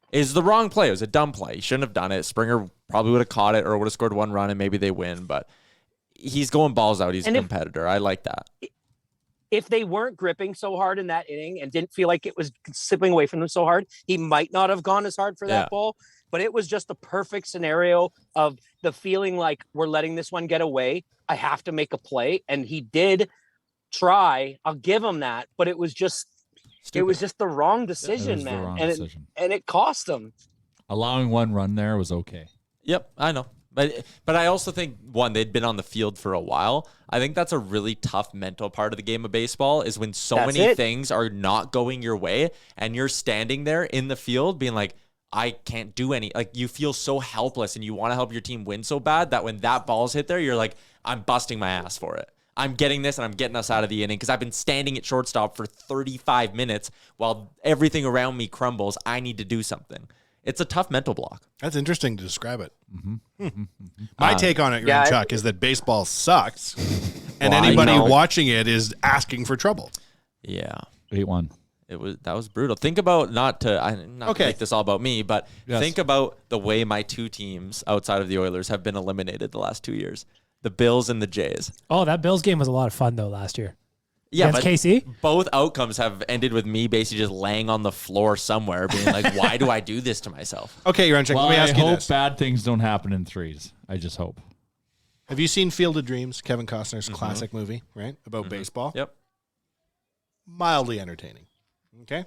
It's the wrong play. It was a dumb play. He shouldn't have done it. Springer probably would have caught it or would have scored one run and maybe they win. But he's going balls out. He's a competitor. I like that. If they weren't gripping so hard in that inning and didn't feel like it was slipping away from them so hard, he might not have gone as hard for that ball. But it was just the perfect scenario of the feeling like we're letting this one get away. I have to make a play. And he did try. I'll give him that. But it was just stupid. It was just the wrong decision, man. And it cost him. Allowing one run there was okay. Yep, I know. But I also think, they'd been on the field for a while. I think that's a really tough mental part of the game of baseball is when many things are not going your way and you're standing there in the field being like, I can't do any. Like, you feel so helpless and you want to help your team win so bad that when that ball's hit there, you're like, I'm busting my ass for it. I'm getting this and I'm getting us out of the inning because I've been standing at shortstop for 35 minutes while everything around me crumbles. I need to do something. It's a tough mental block. That's interesting to describe it. My take on it, Chuck, is that baseball sucks, and anybody watching it is asking for trouble. Yeah, 8-1. That was brutal. Think about not to make this all about me, but think about the way my two teams outside of the Oilers have been eliminated the last 2 years: the Bills and the Jays. Oh, that Bills game was a lot of fun though last year. Yeah, against but KC? Both outcomes have ended with me basically just laying on the floor somewhere, being like, "Why do I do this to myself?" Okay, Yarenchuk, let me ask you this. I hope bad things don't happen in threes. I just hope. Have you seen Field of Dreams, Kevin Costner's classic movie, right, about baseball? Yep. Mildly entertaining. Okay,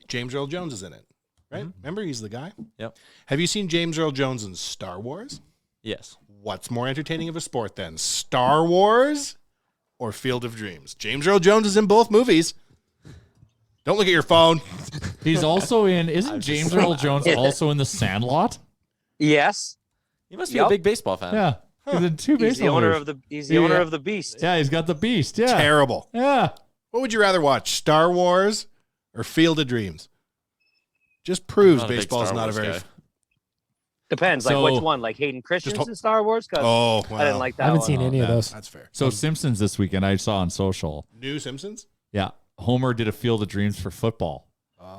James Earl Jones is in it, right? Remember, he's the guy. Yep. Have you seen James Earl Jones in Star Wars? Yes. What's more entertaining of a sport then, Star Wars or Field of Dreams? James Earl Jones is in both movies. Don't look at your phone. He's also in. Isn't James Earl Jones also in The Sandlot? Yes. You must be a big baseball fan. Yeah. He's in two He's the baseball owner movies. He's the owner of the Beast. Yeah, he's got the Beast. Yeah. Terrible. Yeah. What would you rather watch, Star Wars or Field of Dreams? Just proves Not a big baseball's Star not a Wars very. guy. Depends, like So- which one, like Hayden Christensen Star Wars? Because Oh, I didn't like that. I haven't one. seen any of those. That's fair. So Simpsons this weekend, I saw on social. New Simpsons? Yeah, Homer did a Field of Dreams for football,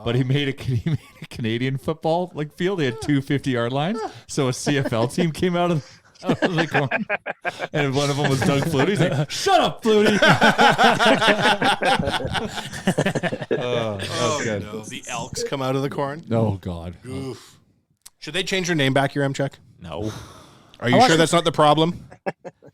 but he made a Canadian football like field. He had 2 50-yard lines, so a CFL team came out of the corner, and one of them was Doug Flutie. He's like, "Shut up, Flutie!" Oh, good. No. The Elks come out of the corn. Oh God. Oof. Should they change their name back, your M-Check? No. Are you sure that's not the problem?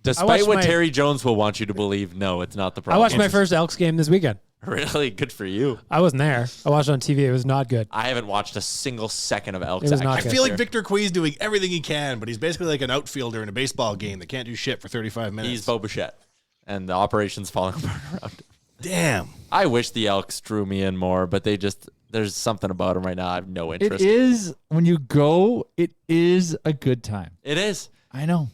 Despite watched what my- Terry Jones will want you to believe, no, it's not the I problem. watched my first Elks game this weekend. Really good for you. I wasn't there. I watched it on TV. It was not good. I haven't watched a single second of Elks. It was not action I good. feel this like year. Victor Quee's doing everything he can, but he's basically like an outfielder in a baseball game that can't do shit for 35 minutes. He's Bo Bichette, and the operation's falling apart around him. Damn. I wish the Elks drew me in more, but there's something about them right now. I have no It interest. is when you go. It is a good time. It is. I know.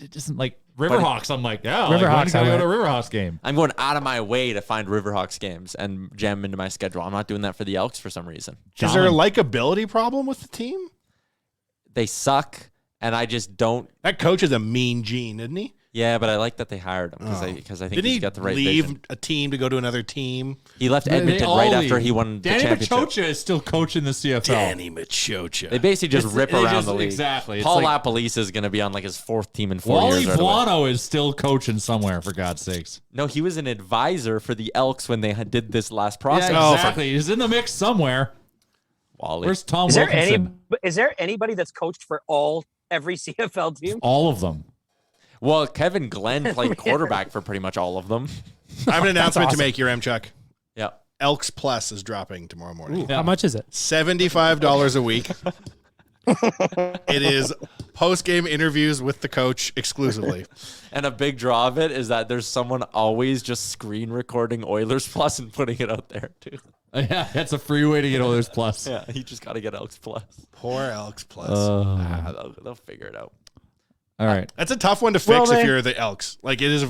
It isn't like Riverhawks. I'm like, yeah, Riverhawks, Riverhawks. I I go went. to a Riverhawks game. I'm going out of my way to find Riverhawks games and jam them into my schedule. I'm not doing that for the Elks for some reason. Is there a likability problem with the team? They suck, and I just don't. That coach is a mean gene, isn't he? Yeah, but I like that they hired him because I think Didn't he's he got the right leave vision. a team to go to another team? He left They Edmonton all right leave. after he won the Danny championship. Machocha is still coaching the CFL. Danny Machocha. They basically just rip they around just- the league. exactly. It's Paul like- LaPolice is going to be on like his 4th team in 4 Wally years. right away. Blano is still coaching somewhere, for God's sakes. No, he was an advisor for the Elks when they did this last process. Yeah, exactly. He's in the mix somewhere. Wally. Where's Tom Is there Wilkinson? is there anybody that's coached for every CFL team? All of them. Well, Kevin Glenn played quarterback for pretty much all of them. I have an announcement awesome. to make, your M-Chuck. Yeah. Elks Plus is dropping tomorrow morning. How much is it? $75 a week. It is post-game interviews with the coach exclusively. And a big draw of it is that there's someone always just screen recording Oilers Plus and putting it out there too. Yeah, that's a free way to get Oilers Plus. Yeah, you just got to get Elks Plus. Poor Elks Plus. They'll figure it out. All right. That's a tough one to fix if you're the Elks. Like, it is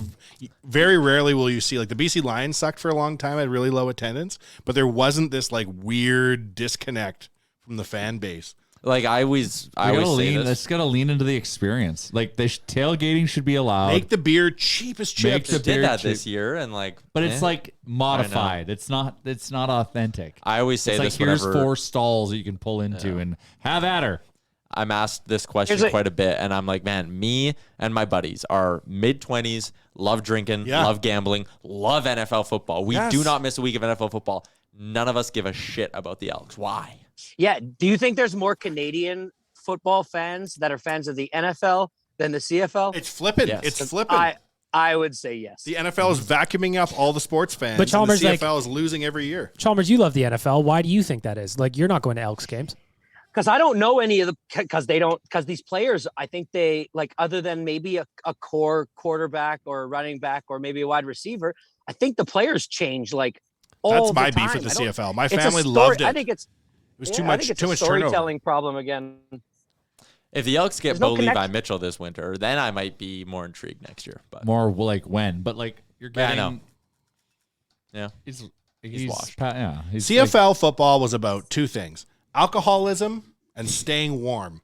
very rarely will you see, like, the BC Lions sucked for a long time, had really low attendance, but there wasn't this like weird disconnect from the fan base. Like I always say this. It's got to lean into the experience. Like tailgating should be allowed. Make the beer cheap as Make chips. the Did beer that cheap. this year and like, But it's eh. like modified. It's not authentic. I always say It's like this here's whenever 4 stalls that you can pull into and have at her. I'm asked this question quite a bit, and I'm like, man, me and my buddies are mid-20s, love drinking, love gambling, love NFL football. We do not miss a week of NFL football. None of us give a shit about the Elks. Why? Yeah. Do you think there's more Canadian football fans that are fans of the NFL than the CFL? It's flipping. Yes. It's flipping. I would say yes. The NFL is vacuuming up all the sports fans, But Chalmers, and the CFL is losing every year. Chalmers, you love the NFL. Why do you think that is? Like, you're not going to Elks games. Because I don't know any of the because these players, I think they like other than maybe a core quarterback or a running back or maybe a wide receiver, I think the players change like all That's the my time. beef with the I don't- CFL. My it's a family story- loved it. I think it was too I much. think it's Too a much turnover. storytelling problem again. If the Elks get There's no Bo Levi connection. Mitchell this winter, then I might be more intrigued next year. But More like when, but like you're Yeah, I getting. know. Yeah. He's washed. Yeah. He's CFL football was about 2 things: alcoholism and staying warm.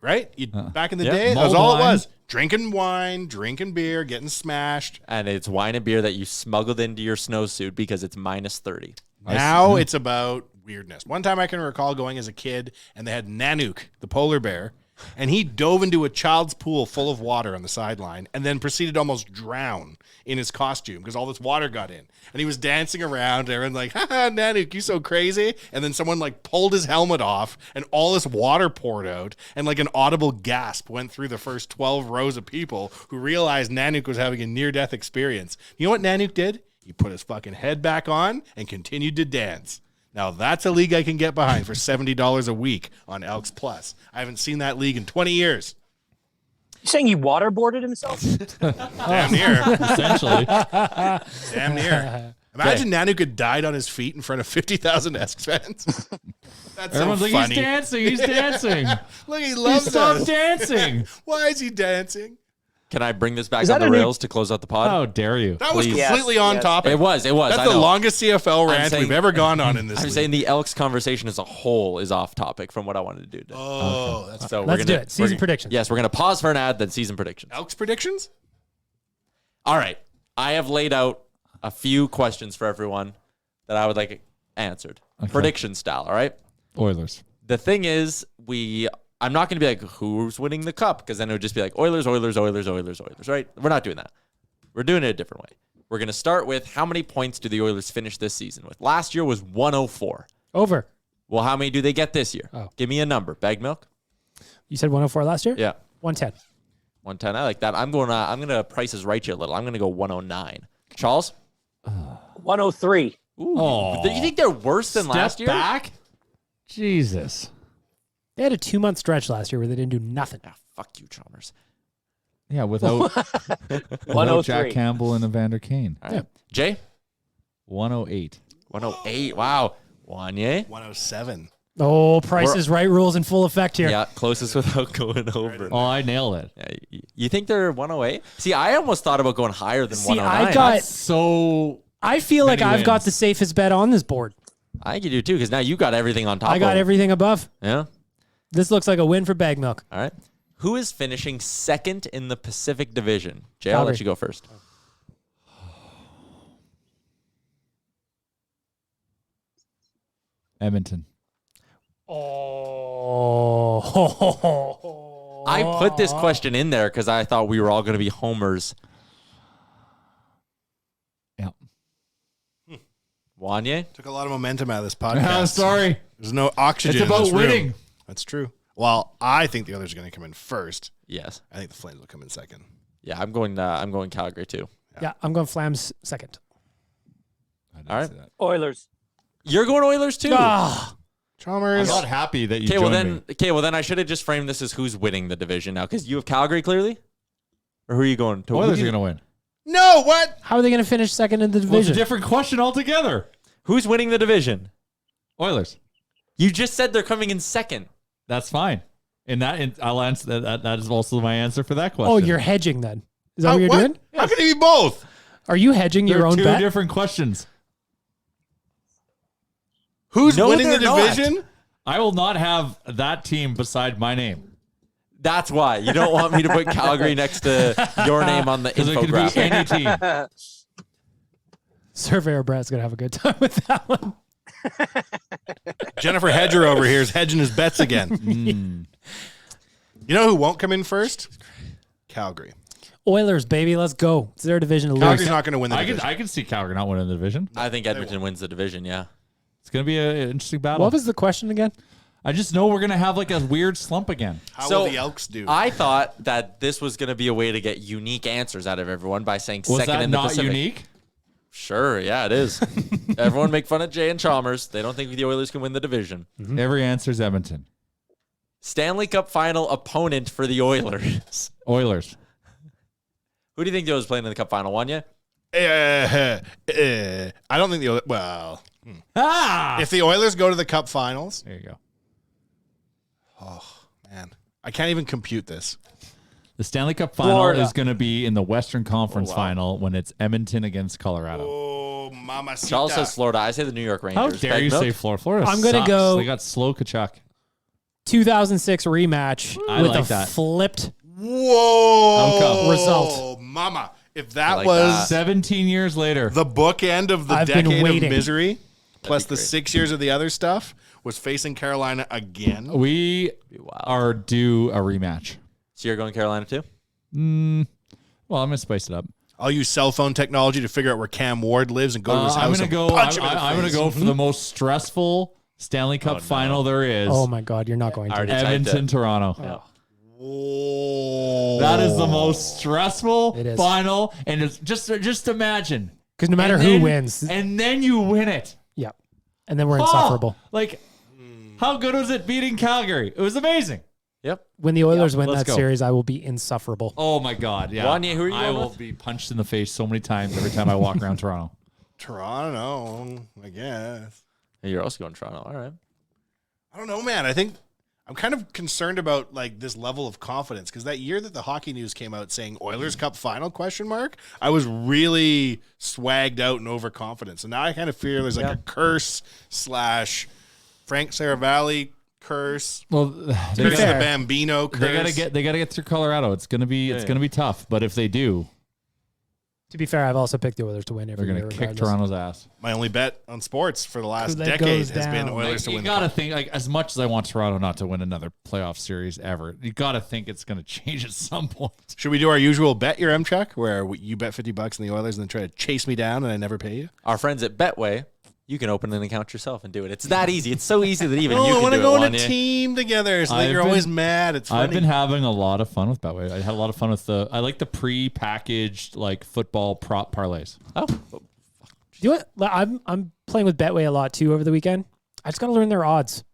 Right? Back in the day, that was mulled all it wine. was: drinking wine, drinking beer, getting smashed. And it's wine and beer that you smuggled into your snowsuit because it's -30. Now it's about weirdness. One time I can recall going as a kid, and they had Nanook, the polar bear, and he dove into a child's pool full of water on the sideline and then proceeded to almost drown in his costume because all this water got in. And he was dancing around, and everyone's like, haha, Nanook, you so crazy. And then someone like pulled his helmet off, and all this water poured out, and like an audible gasp went through the first 12 rows of people who realized Nanook was having a near-death experience. You know what Nanook did? He put his fucking head back on and continued to dance. Now, that's a league I can get behind for $70 a week on Elks Plus. I haven't seen that league in 20 years. You saying he waterboarded himself? Damn near. essentially. Damn near. Imagine Nanook had died on his feet in front of 50,000 Elks fans. That's Everyone's so like, funny. he's dancing. He's dancing. Look, he loves Stop us. dancing. Why is he dancing? Can I bring this back Is on that the a new- rails to close out the pod? How dare you? That was Please. completely Yes, on yes. topic. It was. That's I the know. longest CFL rant saying- we've ever gone on in this I'm league. saying the Elks conversation as a whole is off topic from what I wanted to do today. Oh, that's So Let's we're do gonna, it. Season we're- predictions. Yes, we're going to pause for an ad, then season predictions. Elks predictions? All right. I have laid out a few questions for everyone that I would like answered. Okay. Prediction style, all right? Oilers. The thing is, I'm not going to be like, who's winning the cup? Because then it would just be like Oilers, Oilers, Oilers, Oilers, Oilers, right? We're not doing that. We're doing it a different way. We're going to start with how many points do the Oilers finish this season with? Last year was 104. Over. Well, how many do they get this year? Oh. Give me a number. Bag milk? You said 104 last year? Yeah. 110. 110. I like that. I'm going to price is right you a little. I'm going to go 109. Charles? 103. Ooh. Oh. Do you think they're worse than last year? Back? Jesus. They had a 2-month stretch last year where they didn't do nothing. Ah, fuck you, Chalmers. Yeah, without, without 103. Jack Campbell and Evander Kane. All right. Jay? 108. 108. Wow. Wanye? 107. Oh, Price is Right rules in full effect here. Yeah, closest without going over. Oh, I nailed it. Yeah, you think they're 108? See, I almost thought about going higher than See, 109. I feel like Many I've got wins. the safest bet on this board. I think you do too, because now you got everything on top. I got of everything above. Yeah. This looks like a win for Bag Milk. All right. Who is finishing second in the Pacific Division? Jay, I'll let Calgary. you go first. Edmonton. Oh. I put this question in there because I thought we were all going to be homers. Yeah. Wanye? Took a lot of momentum out of this podcast. Sorry. There's no oxygen. It's about in this room. winning. That's true. Well, I think the others are going to come in first. Yes. I think the Flames will come in second. Yeah, I'm going Calgary too. Yeah, I'm going Flams second. All right. Oilers. You're going Oilers too? Ah, I'm Chalmers. not happy that you Okay, joined me. well then I should have just framed this as who's winning the division now, because you have Calgary clearly, or who are you going to? Oilers are going to win. No, what? how are they going to finish second in the Well, it's a division? different question altogether. Who's winning the division? Oilers. You just said they're coming in second. That's fine. I'll answer that. That is also my answer for that question. Oh, you're hedging then. Is that what you're doing? How can it be both? Are you hedging They're your own two bet? different questions. Who's No, winning the they're not. division? I will not have that team beside my name. That's why you don't want me to put Calgary next to your name on the Because it could be infographic. any team. Surveyor Brad's going to have a good time with that one. Jennifer Hedger over here is hedging his bets again. You know who won't come in first? Calgary. Oilers, baby, let's go. It's their division to lose. Calgary's not going to win the division. I can see Calgary not winning the division. I think Edmonton wins the division. Yeah. It's going to be an interesting battle. What was the question again? I just know we're going to have like a weird slump again. How So, will the Elks do? I thought that this was going to be a way to get unique answers out of everyone by saying Was second that in the not Pacific. unique? Sure, yeah, it is. Everyone make fun of Jay and Chalmers. They don't think the Oilers can win the division. Every answer is Edmonton. Stanley Cup final opponent for the Oilers. Oilers. Who do you think the Oilers playing in the Cup final? Wanya? I don't think the Oilers. Well, Ah! if the Oilers go to the Cup Finals, There you go. man, I can't even compute this. The Stanley Cup final Florida. is going to be in the Western Conference wow. final when it's Edmonton against Colorado. Oh, Mama Charles says Florida. I say the New York Rangers. How dare Bag you milk? say Florida? Florida I'm gonna sucks. go- They got slow Kachuk. 2006 rematch I with like a that. flipped. Whoa. Result. Mama. If I that like was that. 17 years later. the bookend of the I've been decade of waiting. misery, plus the great. 6 years of the other stuff, was facing Carolina again. We Wow. are due a rematch. So you're going Carolina too? Well, I'm going to spice it up. I'll use cell phone technology to figure out where Cam Ward lives and go to his I'm house. going to and go. punch him in the I'm going to face. go for the most stressful Stanley Cup final there is. Oh my God, you're not going I to. already typed Edmonton, it. Toronto. Whoa. That is the most stressful It is. final, and it's just imagine. Because no matter And who then- wins, and then you win it. yeah, and then we're Oh, insufferable. like, how good was it beating Calgary? It was amazing. Yep. When the Oilers win let's that go. series, I will be insufferable. Oh my God! Yeah, Wanya, who are you I going will with? be punched in the face so many times every time I walk around Toronto. Toronto, I guess. You're also going Toronto. All right. I don't know, man. I think I'm kind of concerned about like this level of confidence because that year that the hockey news came out saying Oilers Cup final ? I was really swagged out and overconfident. So now I kind of fear there's like a curse / Frank Saravalli curse. Well, There's the Bambino curse. They gotta get through Colorado. It's gonna be tough. But if they do, To be fair, I've also picked the Oilers to win every they're year. gonna kick regardless. Toronto's ass. My only bet on sports for the last Kool-Aid decade goes has been down. Oilers to You win. gotta think, like, as much as I want Toronto not to win another playoff series ever, you gotta think it's gonna change at some point. Should we do our usual bet your M check where you bet $50 in the Oilers and then try to chase me down and I never pay you? Our friends at Betway, you can open an account yourself and do it. It's that easy. It's so easy that even you I can want do to it. go on a Wanya. team together so that I've you're been- always mad. It's funny. I've been having a lot of fun with Betway. I had a lot of fun with I like the pre-packaged like football prop parlays. Oh, Do you know what? I'm playing with Betway a lot too over the weekend. I just got to learn their odds.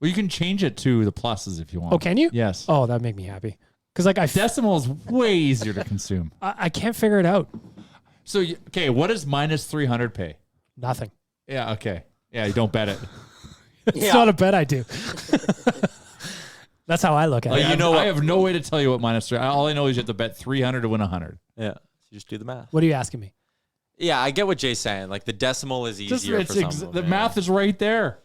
Well, you can change it to the pluses if you want. Oh, can you? Yes. Oh, that'd make me happy. Because like Decimal is way easier to consume. I can't figure it out. So, okay, what does minus 300 pay? Nothing. Yeah, okay. Yeah, you don't bet it. It's not a bet I do. That's how I look at Like, it. you know what? I have no way to tell you what minus 3. All I know is you have to bet 300 to win 100. yeah. You just do the math. What are you asking me? Yeah, I get what Jay's saying. Like the decimal is Just, easier for some of the them, math is right there.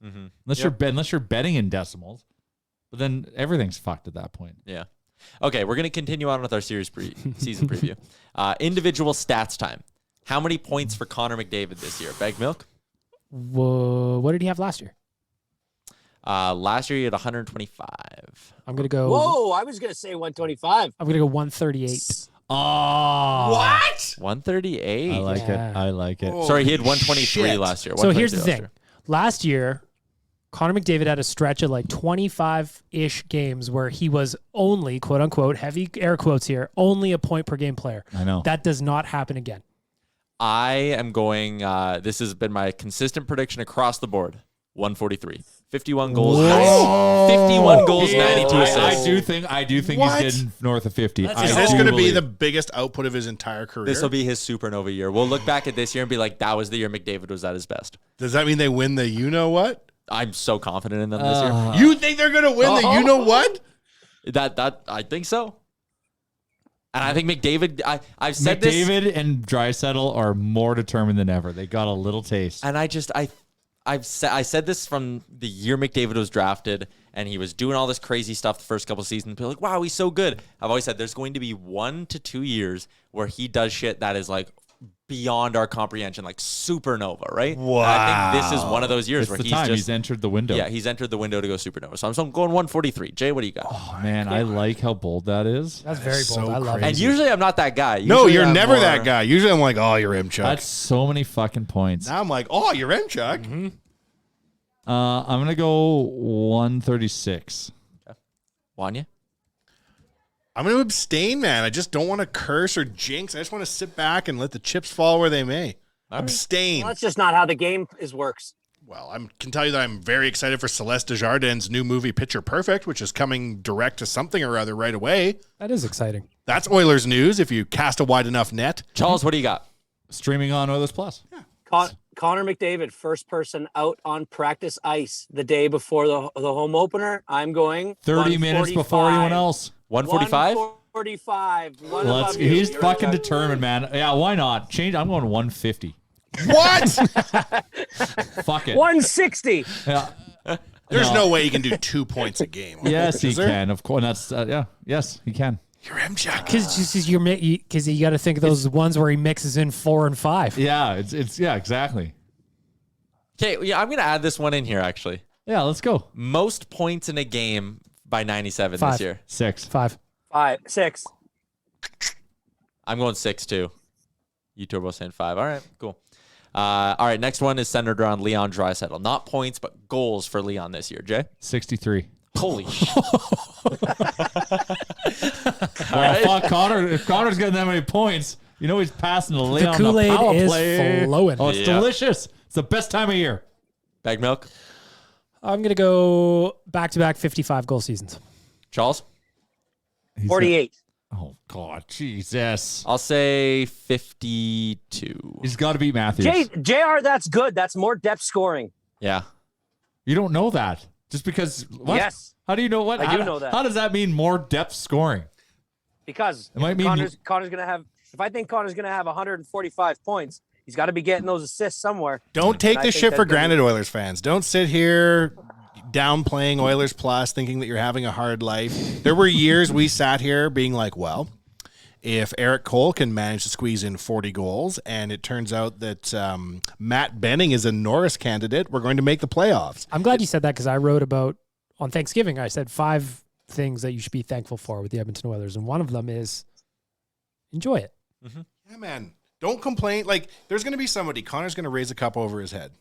Mhm. Unless you're betting in decimals, but then everything's fucked at that point. Yeah. Okay, we're going to continue on with our series season preview. Individual stats time. How many points for Connor McDavid this year? Bag milk? Whoa, what did he have last year? Last year he had 125. I'm gonna go. Whoa, I was gonna say 125. I'm gonna go 138. Oh, What? 138. I like Yeah. it. I like it. Sorry, he had Holy 123 shit. last year. So here's the 123 thing. Last year, Connor McDavid had a stretch of like 25-ish games where he was only, quote unquote, heavy air quotes here, only a point per game player. I know. That does not happen again. I am going, this has been my consistent prediction across the board. 143. 51 goals. 51 goals, 92 assists. I do think What? he's getting north of 50. Is this going to be the biggest output of his entire career? This will be his supernova year. We'll look back at this year and be like, that was the year McDavid was at his best. Does that mean they win the you know what? I'm so confident in them this year. You think they're going to win the you know what? That I think so. And I think McDavid, I've said this. McDavid and Draisaitl are more determined than ever. They got a little taste. And I said this from the year McDavid was drafted, and he was doing all this crazy stuff the first couple of seasons. People are like, wow, he's so good. I've always said there's going to be 1 to 2 years where he does shit that is like beyond our comprehension, like supernova, right? Wow. And I think this is one of those years It's where the he's time. just He's entered the window. yeah, he's entered the window to go supernova. So I'm going 143. Jay, what do you got? Oh, man, I like how bold that is. That's very so bold. I love crazy. And it. usually I'm not that guy. No, Usually you're I'm never more- that guy. Usually I'm like, oh, you're Imchuk. That's so many fucking points. Now I'm like, oh, you're Imchuk. Mm-hmm. I'm going to go 136. Wanya? I'm going to abstain, man. I just don't want to curse or jinx. I just want to sit back and let the chips fall where they may. Abstain. Well, that's just not how the game works. Well, I can tell you that I'm very excited for Celeste Desjardins' new movie, Picture Perfect, which is coming direct to something or other right away. That is exciting. That's Oilers news if you cast a wide enough net. Charles, what do you got? Streaming on Oilers Plus. Connor McDavid, first person out on practice ice the day before the home opener. I'm going 30 minutes before anyone else. 145? 145. He's fucking determined, man. Yeah, why not? I'm going 150. What? Fuck it. 160. Yeah. There's no way he can do 2 points a game. Yes, he Is there? can. Of course. That's yeah. Yes, he can. You're Imchuk. Because you got to think of those ones where he mixes in 4 and 5. Yeah, it's yeah, exactly. Okay, yeah, I'm going to add this one in here, actually. Yeah, let's go. Most points in a game by 97 5. this year. 6. 5. 6. I'm going 6 too. You two are both saying 5. All right, cool. All right, next one is centered around Leon Draisaitl. Not points, but goals for Leon this year. Jay? 63. Holy shit. Well, fuck Connor. If Connor's getting that many points, you know he's passing the Leon on the Kool-Aid power is play. flowing. Oh, it's Yeah. delicious. It's the best time of year. Bag milk? I'm going to go back-to-back 55-goal seasons. Charles? 48. Oh God, Jesus! I'll say 52. He's got to beat Matthews. JR, that's good. That's more depth scoring. Yeah. You don't know that. Just because? What? Yes. How do you know what? I do know that. How does that mean more depth scoring? Because It might mean Connor's going to have, if I think Connor's going to have 145 points, he's got to be getting those assists somewhere. Don't take And I this think shit that's for gonna granted, Oilers fans. Don't sit here downplaying Oilers Plus, thinking that you're having a hard life. There were years we sat here being like, well, if Eric Cole can manage to squeeze in 40 goals, and it turns out that Matt Benning is a Norris candidate, we're going to make the playoffs. I'm glad you said that because I wrote about on Thanksgiving. I said 5 things that you should be thankful for with the Edmonton Oilers, and one of them is enjoy it. Yeah, man. Don't complain. Like, there's going to be somebody. Connor's going to raise a cup over his head.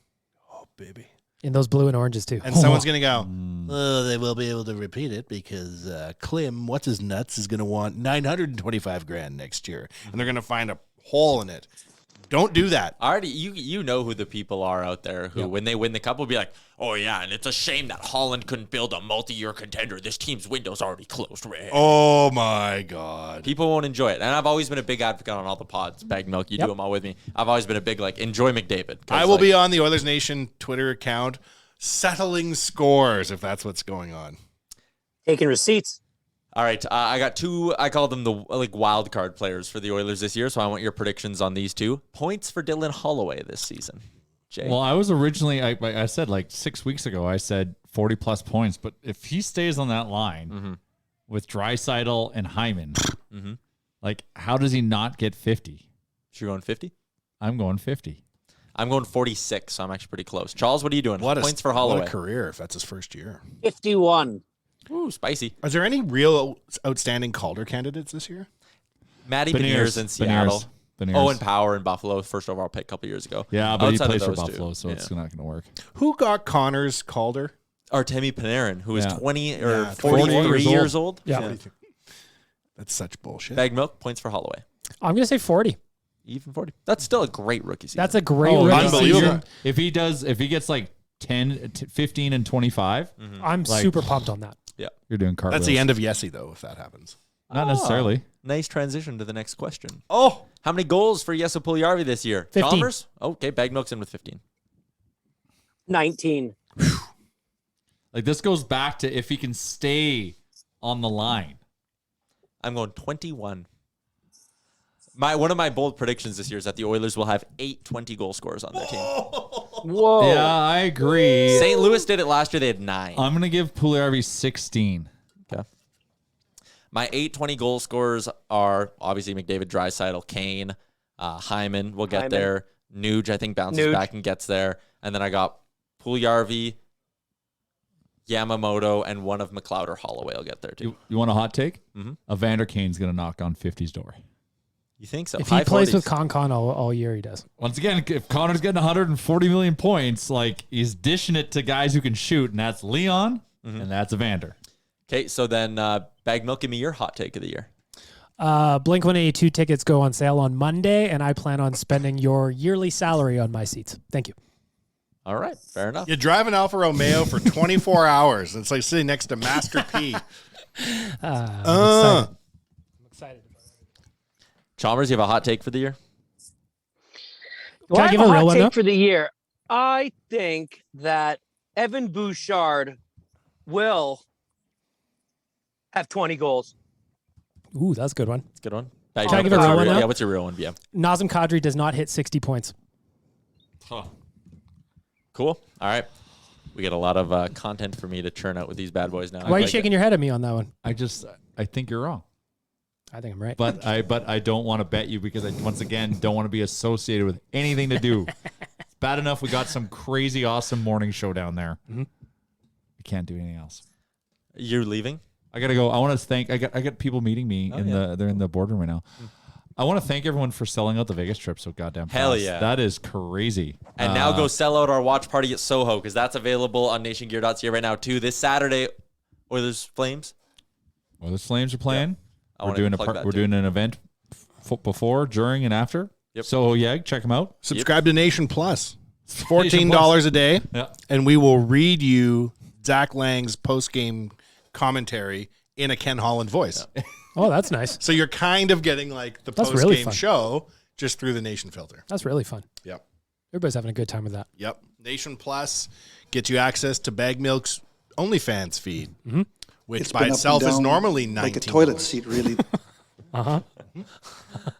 Oh, baby. In those blue and oranges too. And someone's going to go, oh, they will be able to repeat it because Klim, what's his nuts, is going to want $925,000 next year. And they're going to find a hole in it. Don't do that. Already, you know who the people are out there who, when they win the cup, will be like, oh, yeah, and it's a shame that Holland couldn't build a multi-year contender. This team's window's already closed. Oh, my God. People won't enjoy it. And I've always been a big advocate on all the pods. Bag Milk, you do them all with me. I've always been a big, enjoy McDavid. I will be on the Oilers Nation Twitter account settling scores if that's what's going on. Taking receipts. All right, I got 2. I call them the wild card players for the Oilers this year. So I want your predictions on these 2 points for Dylan Holloway this season. Jay, Well, I was originally, I said 6 weeks ago, I said 40 plus points. But if he stays on that line with Draisaitl and Hyman, how does he not get 50? you're going 50. I'm going 50. I'm going 46. So I'm actually pretty close. Charles, what are you doing? What Points for Holloway. What a career if that's his first year. 51. Ooh, spicy. Is there any real outstanding Calder candidates this year? Matty Beniers in Seattle. Beniers. Owen Power in Buffalo, first overall pick a couple years ago. Yeah, but Outside of he plays for those Buffalo, two, so it's not going to work. Who got Connor's Calder? Artemi Panarin, who is 20 or 44 43 years old. Yeah. That's such bullshit. Bag Milk, points for Holloway. I'm going to say 40. Even 40. That's still a great rookie season. That's a great Oh, rookie unbelievable. season. If he gets 10, 15, and 25, I'm super pumped on that. Yeah. you're doing cartwheels. That's the end of Yessie, though, if that happens. Not necessarily. Nice transition to the next question. Oh, How many goals for Jesse Puljujarvi this year? 15. Chalmers? Okay, Bag Milk's in with 15. 19. This goes back to if he can stay on the line. I'm going 21. One of my bold predictions this year is that the Oilers will have 8 20-goal scorers on their team. Whoa. Yeah, I agree. St. Louis did it last year. They had 9. I'm going to give Puljujarvi 16. Okay. My 8 20-goal scorers are obviously McDavid, Draisaitl, Kane, Hyman will get there. Nuge, I think, bounces back and gets there. And then I got Puljujarvi, Yamamoto, and one of McLeod or Holloway will get there too. You want a hot take? Mm-hmm. Evander Kane's going to knock on 50's door. You think so? If High he plays 40s. with Con all year, he does. Once again, if Connor's getting 140 million points, he's dishing it to guys who can shoot, and that's Leon, and that's Evander. Okay, so then Bag Milk, give me your hot take of the year. Blink-182 tickets go on sale on Monday, and I plan on spending your yearly salary on my seats. Thank you. All right, fair enough. you drive an Alfa Romeo for 24 hours. It's like sitting next to Master P. I'm excited. Chalmers, you have a hot take for the year? Well, I give have a a real hot one, take though? for the year. I think that Evan Bouchard will have 20 goals. Ooh, that's a good one. That's a good one. Bag Can I Milk, give a what's real your one, though? Yeah, what's your real one, BM? Nazem Kadri does not hit 60 points. Cool. All right. We get a lot of content for me to churn out with these bad boys now. Why are you shaking your head at me on that one? I think you're wrong. I think I'm right. But I don't want to bet you because I, once again, don't want to be associated with anything to do. It's bad enough we got some crazy, awesome morning show down there. Mm-hmm. We can't do anything else. You're leaving? I gotta go. I want to thank. I got people meeting me they're in the boardroom right now. I want to thank everyone for selling out the Vegas trip so goddamn fast. Hell yeah. That is crazy. And now go sell out our watch party at Soho because that's available on nationgear.ca right now too. This Saturday, Oilers Flames. Well, the Flames are playing. I We're wanna doing plug that we're too. doing an event before, during, and after. Yep. So yeah, check them out. Subscribe to Nation Plus. It's $14 a day, Yeah. and we will read you Zach Lang's post-game commentary in a Ken Holland voice. Oh, that's nice. So you're kind of getting like the That's post-game really fun. show just through the Nation filter. That's really fun. Yep. Everybody's having a good time with that. Yep. Nation Plus gets you access to Bag Milk's OnlyFans feed, which It's by been up and itself is down normally 19. like a toilet seat, really.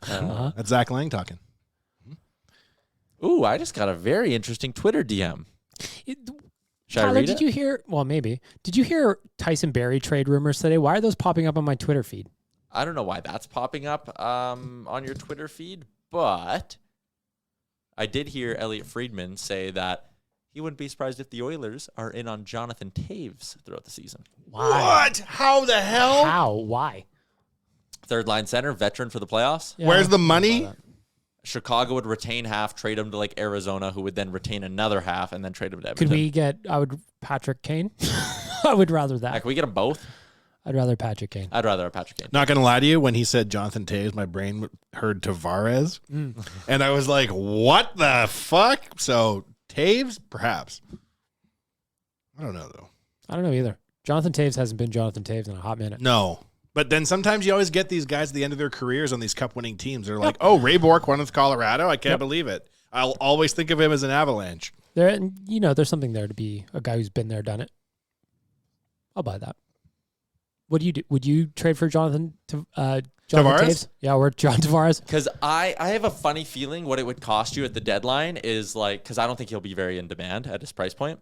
That's Zach Lang talking. Ooh, I just got a very interesting Twitter DM. Should I Tyler, read did it? you hear? Well, maybe. Did you hear Tyson Berry trade rumors today? Why are those popping up on my Twitter feed? I don't know why that's popping up on your Twitter feed, but I did hear Elliot Friedman say that he wouldn't be surprised if the Oilers are in on Jonathan Taves throughout the season. Why? What? How the hell? How? Why? Third line center, veteran for the playoffs. Yeah, Where's the I money? saw that. Chicago would retain half, trade him to like Arizona, who would then retain another half, and then trade him to Edmonton. Could we get? Patrick Kane. I would rather that. Can we get them both? I'd rather Patrick Kane. I'd rather have Patrick Kane. Not gonna lie to you, when he said Jonathan Taves, my brain heard Tavares, and I was like, "What the fuck?" So Taves, perhaps. I don't know though. I don't know either. Jonathan Taves hasn't been Jonathan Taves in a hot minute. No, but then sometimes you always get these guys at the end of their careers on these cup-winning teams. They're like, "Oh, Ray Bourque won with Colorado. I can't believe it." I'll always think of him as an Avalanche. There's something there to be a guy who's been there, done it. I'll buy that. What do you do? Would you trade for Jonathan Tavares? Taves? Yeah, or John Tavares? Because I have a funny feeling what it would cost you at the deadline is like, because I don't think he'll be very in demand at his price point.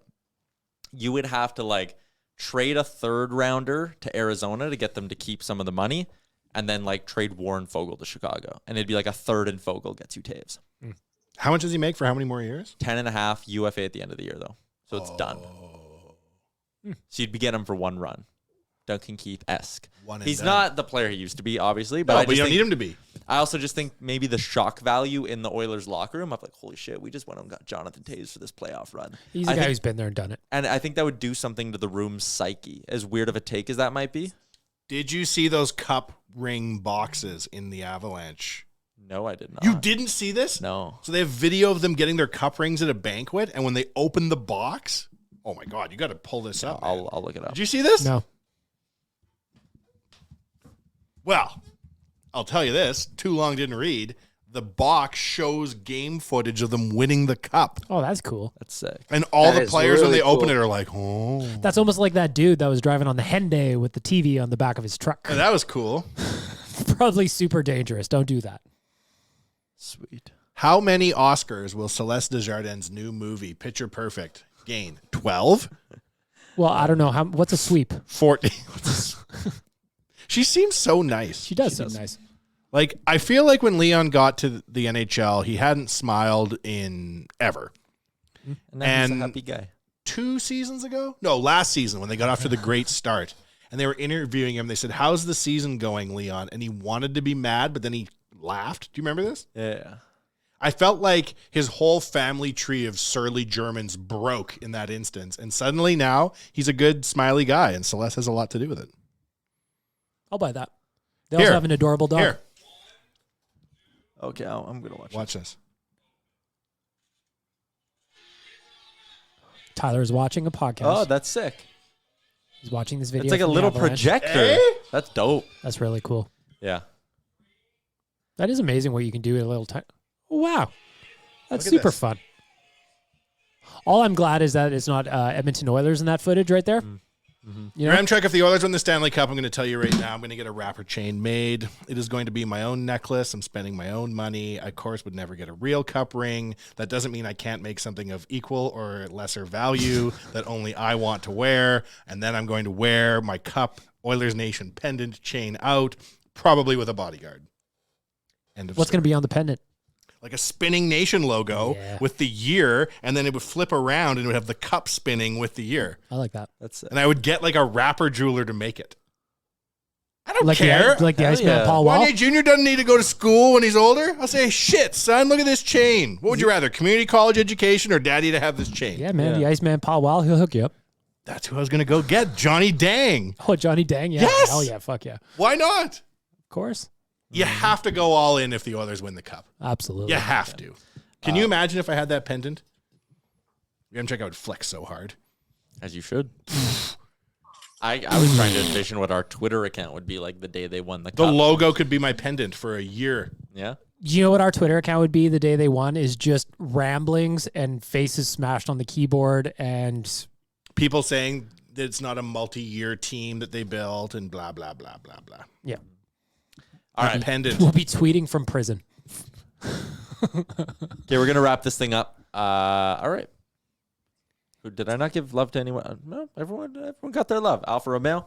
You would have to like trade a third rounder to Arizona to get them to keep some of the money, and then like trade Warren Fogle to Chicago. And it'd be like a third and Fogle gets you Taves. How much does he make for how many more years? 10.5 UFA at the end of the year, though. So it's done. So you'd be getting him for one run. Duncan Keith-esque. One and He's done. not the player he used to be, obviously. But No, I but you just don't think, need him to be. I also just think maybe the shock value in the Oilers locker room of like, holy shit, we just went and got Jonathan Taves for this playoff run. He's a guy who's been there and done it. And I think that would do something to the room's psyche, as weird of a take as that might be. Did you see those cup ring boxes in the Avalanche? No, I did not. You didn't see this? No. So they have video of them getting their cup rings at a banquet, and when they open the box, oh my God, you got to pull this up. man. I'll look it up. Did you see this? No. Well, I'll tell you this. Too long didn't read. The box shows game footage of them winning the cup. Oh, that's cool. That's sick. And all That the is players, when really they open cool. it, are like, oh. That's almost like that dude that was driving on the Hyundai with the TV on the back of his truck. And that was cool. Probably super dangerous. Don't do that. Sweet. How many Oscars will Celeste Desjardins' new movie, Picture Perfect, gain? 12? Well, I don't know. What's a sweep? 14. She seems so nice. She does seem nice. Like, I feel like when Leon got to the NHL, he hadn't smiled in ever. And now he's a And- happy guy. 2 seasons ago? No, last season when they got off to the great start. And they were interviewing him. They said, how's the season going, Leon? And he wanted to be mad, but then he laughed. Do you remember this? Yeah. I felt like his whole family tree of surly Germans broke in that instance. And suddenly now he's a good, smiley guy. And Celeste has a lot to do with it. I'll buy that. They Here. also have an adorable dog. Here, Okay, I'm going to watch it. watch this. Tyler is watching a podcast. Oh, that's sick. He's watching this video. It's like a from the little Avalanche. projector. That's dope. That's really cool. Yeah. That is amazing what you can do in a little time. Oh, wow. That's Look at super this. fun. All I'm glad is that it's not Edmonton Oilers in that footage right there. You know? Graham Trek, if the Oilers win the Stanley Cup, I'm going to tell you right now, I'm going to get a wrapper chain made. It is going to be my own necklace. I'm spending my own money. I, of course, would never get a real cup ring. That doesn't mean I can't make something of equal or lesser value that only I want to wear. And then I'm going to wear my cup Oilers Nation pendant chain out, probably with a bodyguard. End of What's story. going to be on the pendant? Like a spinning nation logo Yeah. with the year, and then it would flip around and it would have the cup spinning with the year. I like that. That's sick. And I would get like a rapper jeweler to make it. I don't Like care. the Hell Iceman yeah. Paul Wall. Wanye Jr. doesn't need to go to school when he's older. I'll say, shit, son, look at this chain. What would you rather, community college education or daddy to have this chain? Yeah, man. Yeah. The Iceman Paul Wall, he'll hook you up. That's who I was going to go get, Johnny Dang. Oh, Johnny Dang. Yeah. Yes! Hell yeah. Fuck yeah. Of Why not? course. You have to go all in if the Oilers win the cup. Absolutely. You have to. Can you imagine if I had that pendant? I'm checking. I would flex so hard. As you should. I was trying to envision what our Twitter account would be like the day they won the The cup. logo could be my pendant for a year. Yeah. Do you know what our Twitter account would be the day they won? Is just ramblings and faces smashed on the keyboard and People saying it's not a multi-year team that they built and blah, blah, blah, blah, blah. Yeah. All right. Independent. We'll be tweeting from prison. Okay, we're gonna wrap this thing up. All right. Did I not give love to anyone? No, everyone got their love. Alfa Romeo,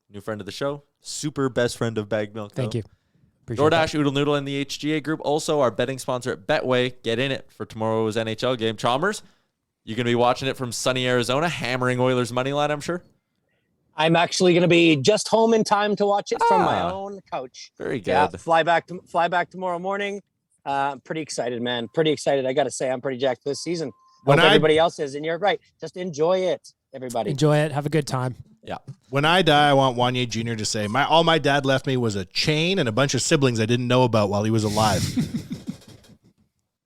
new friend of the show, super best friend of Bag Milk. Thank you. Appreciate DoorDash, Oodle Noodle, and the HGA group. Also, our betting sponsor at Betway. Get in it for tomorrow's NHL game. Chalmers, you're going to be watching it from sunny Arizona, hammering Oilers money line, I'm sure. I'm actually going to be just home in time to watch it from my own couch. Very good. Yeah, fly back tomorrow morning. I'm pretty excited, man. Pretty excited. I got to say, I'm pretty jacked this season. Hope everybody else is, and you're right. Just enjoy it, everybody. Enjoy it. Have a good time. Yeah. When I die, I want Wanye Jr. to say, all my dad left me was a chain and a bunch of siblings I didn't know about while he was alive.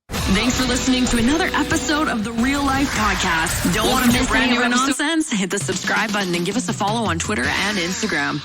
Thanks for listening to another episode of the Real Life Podcast. Don't want to miss any of our nonsense? Hit the subscribe button and give us a follow on Twitter and Instagram.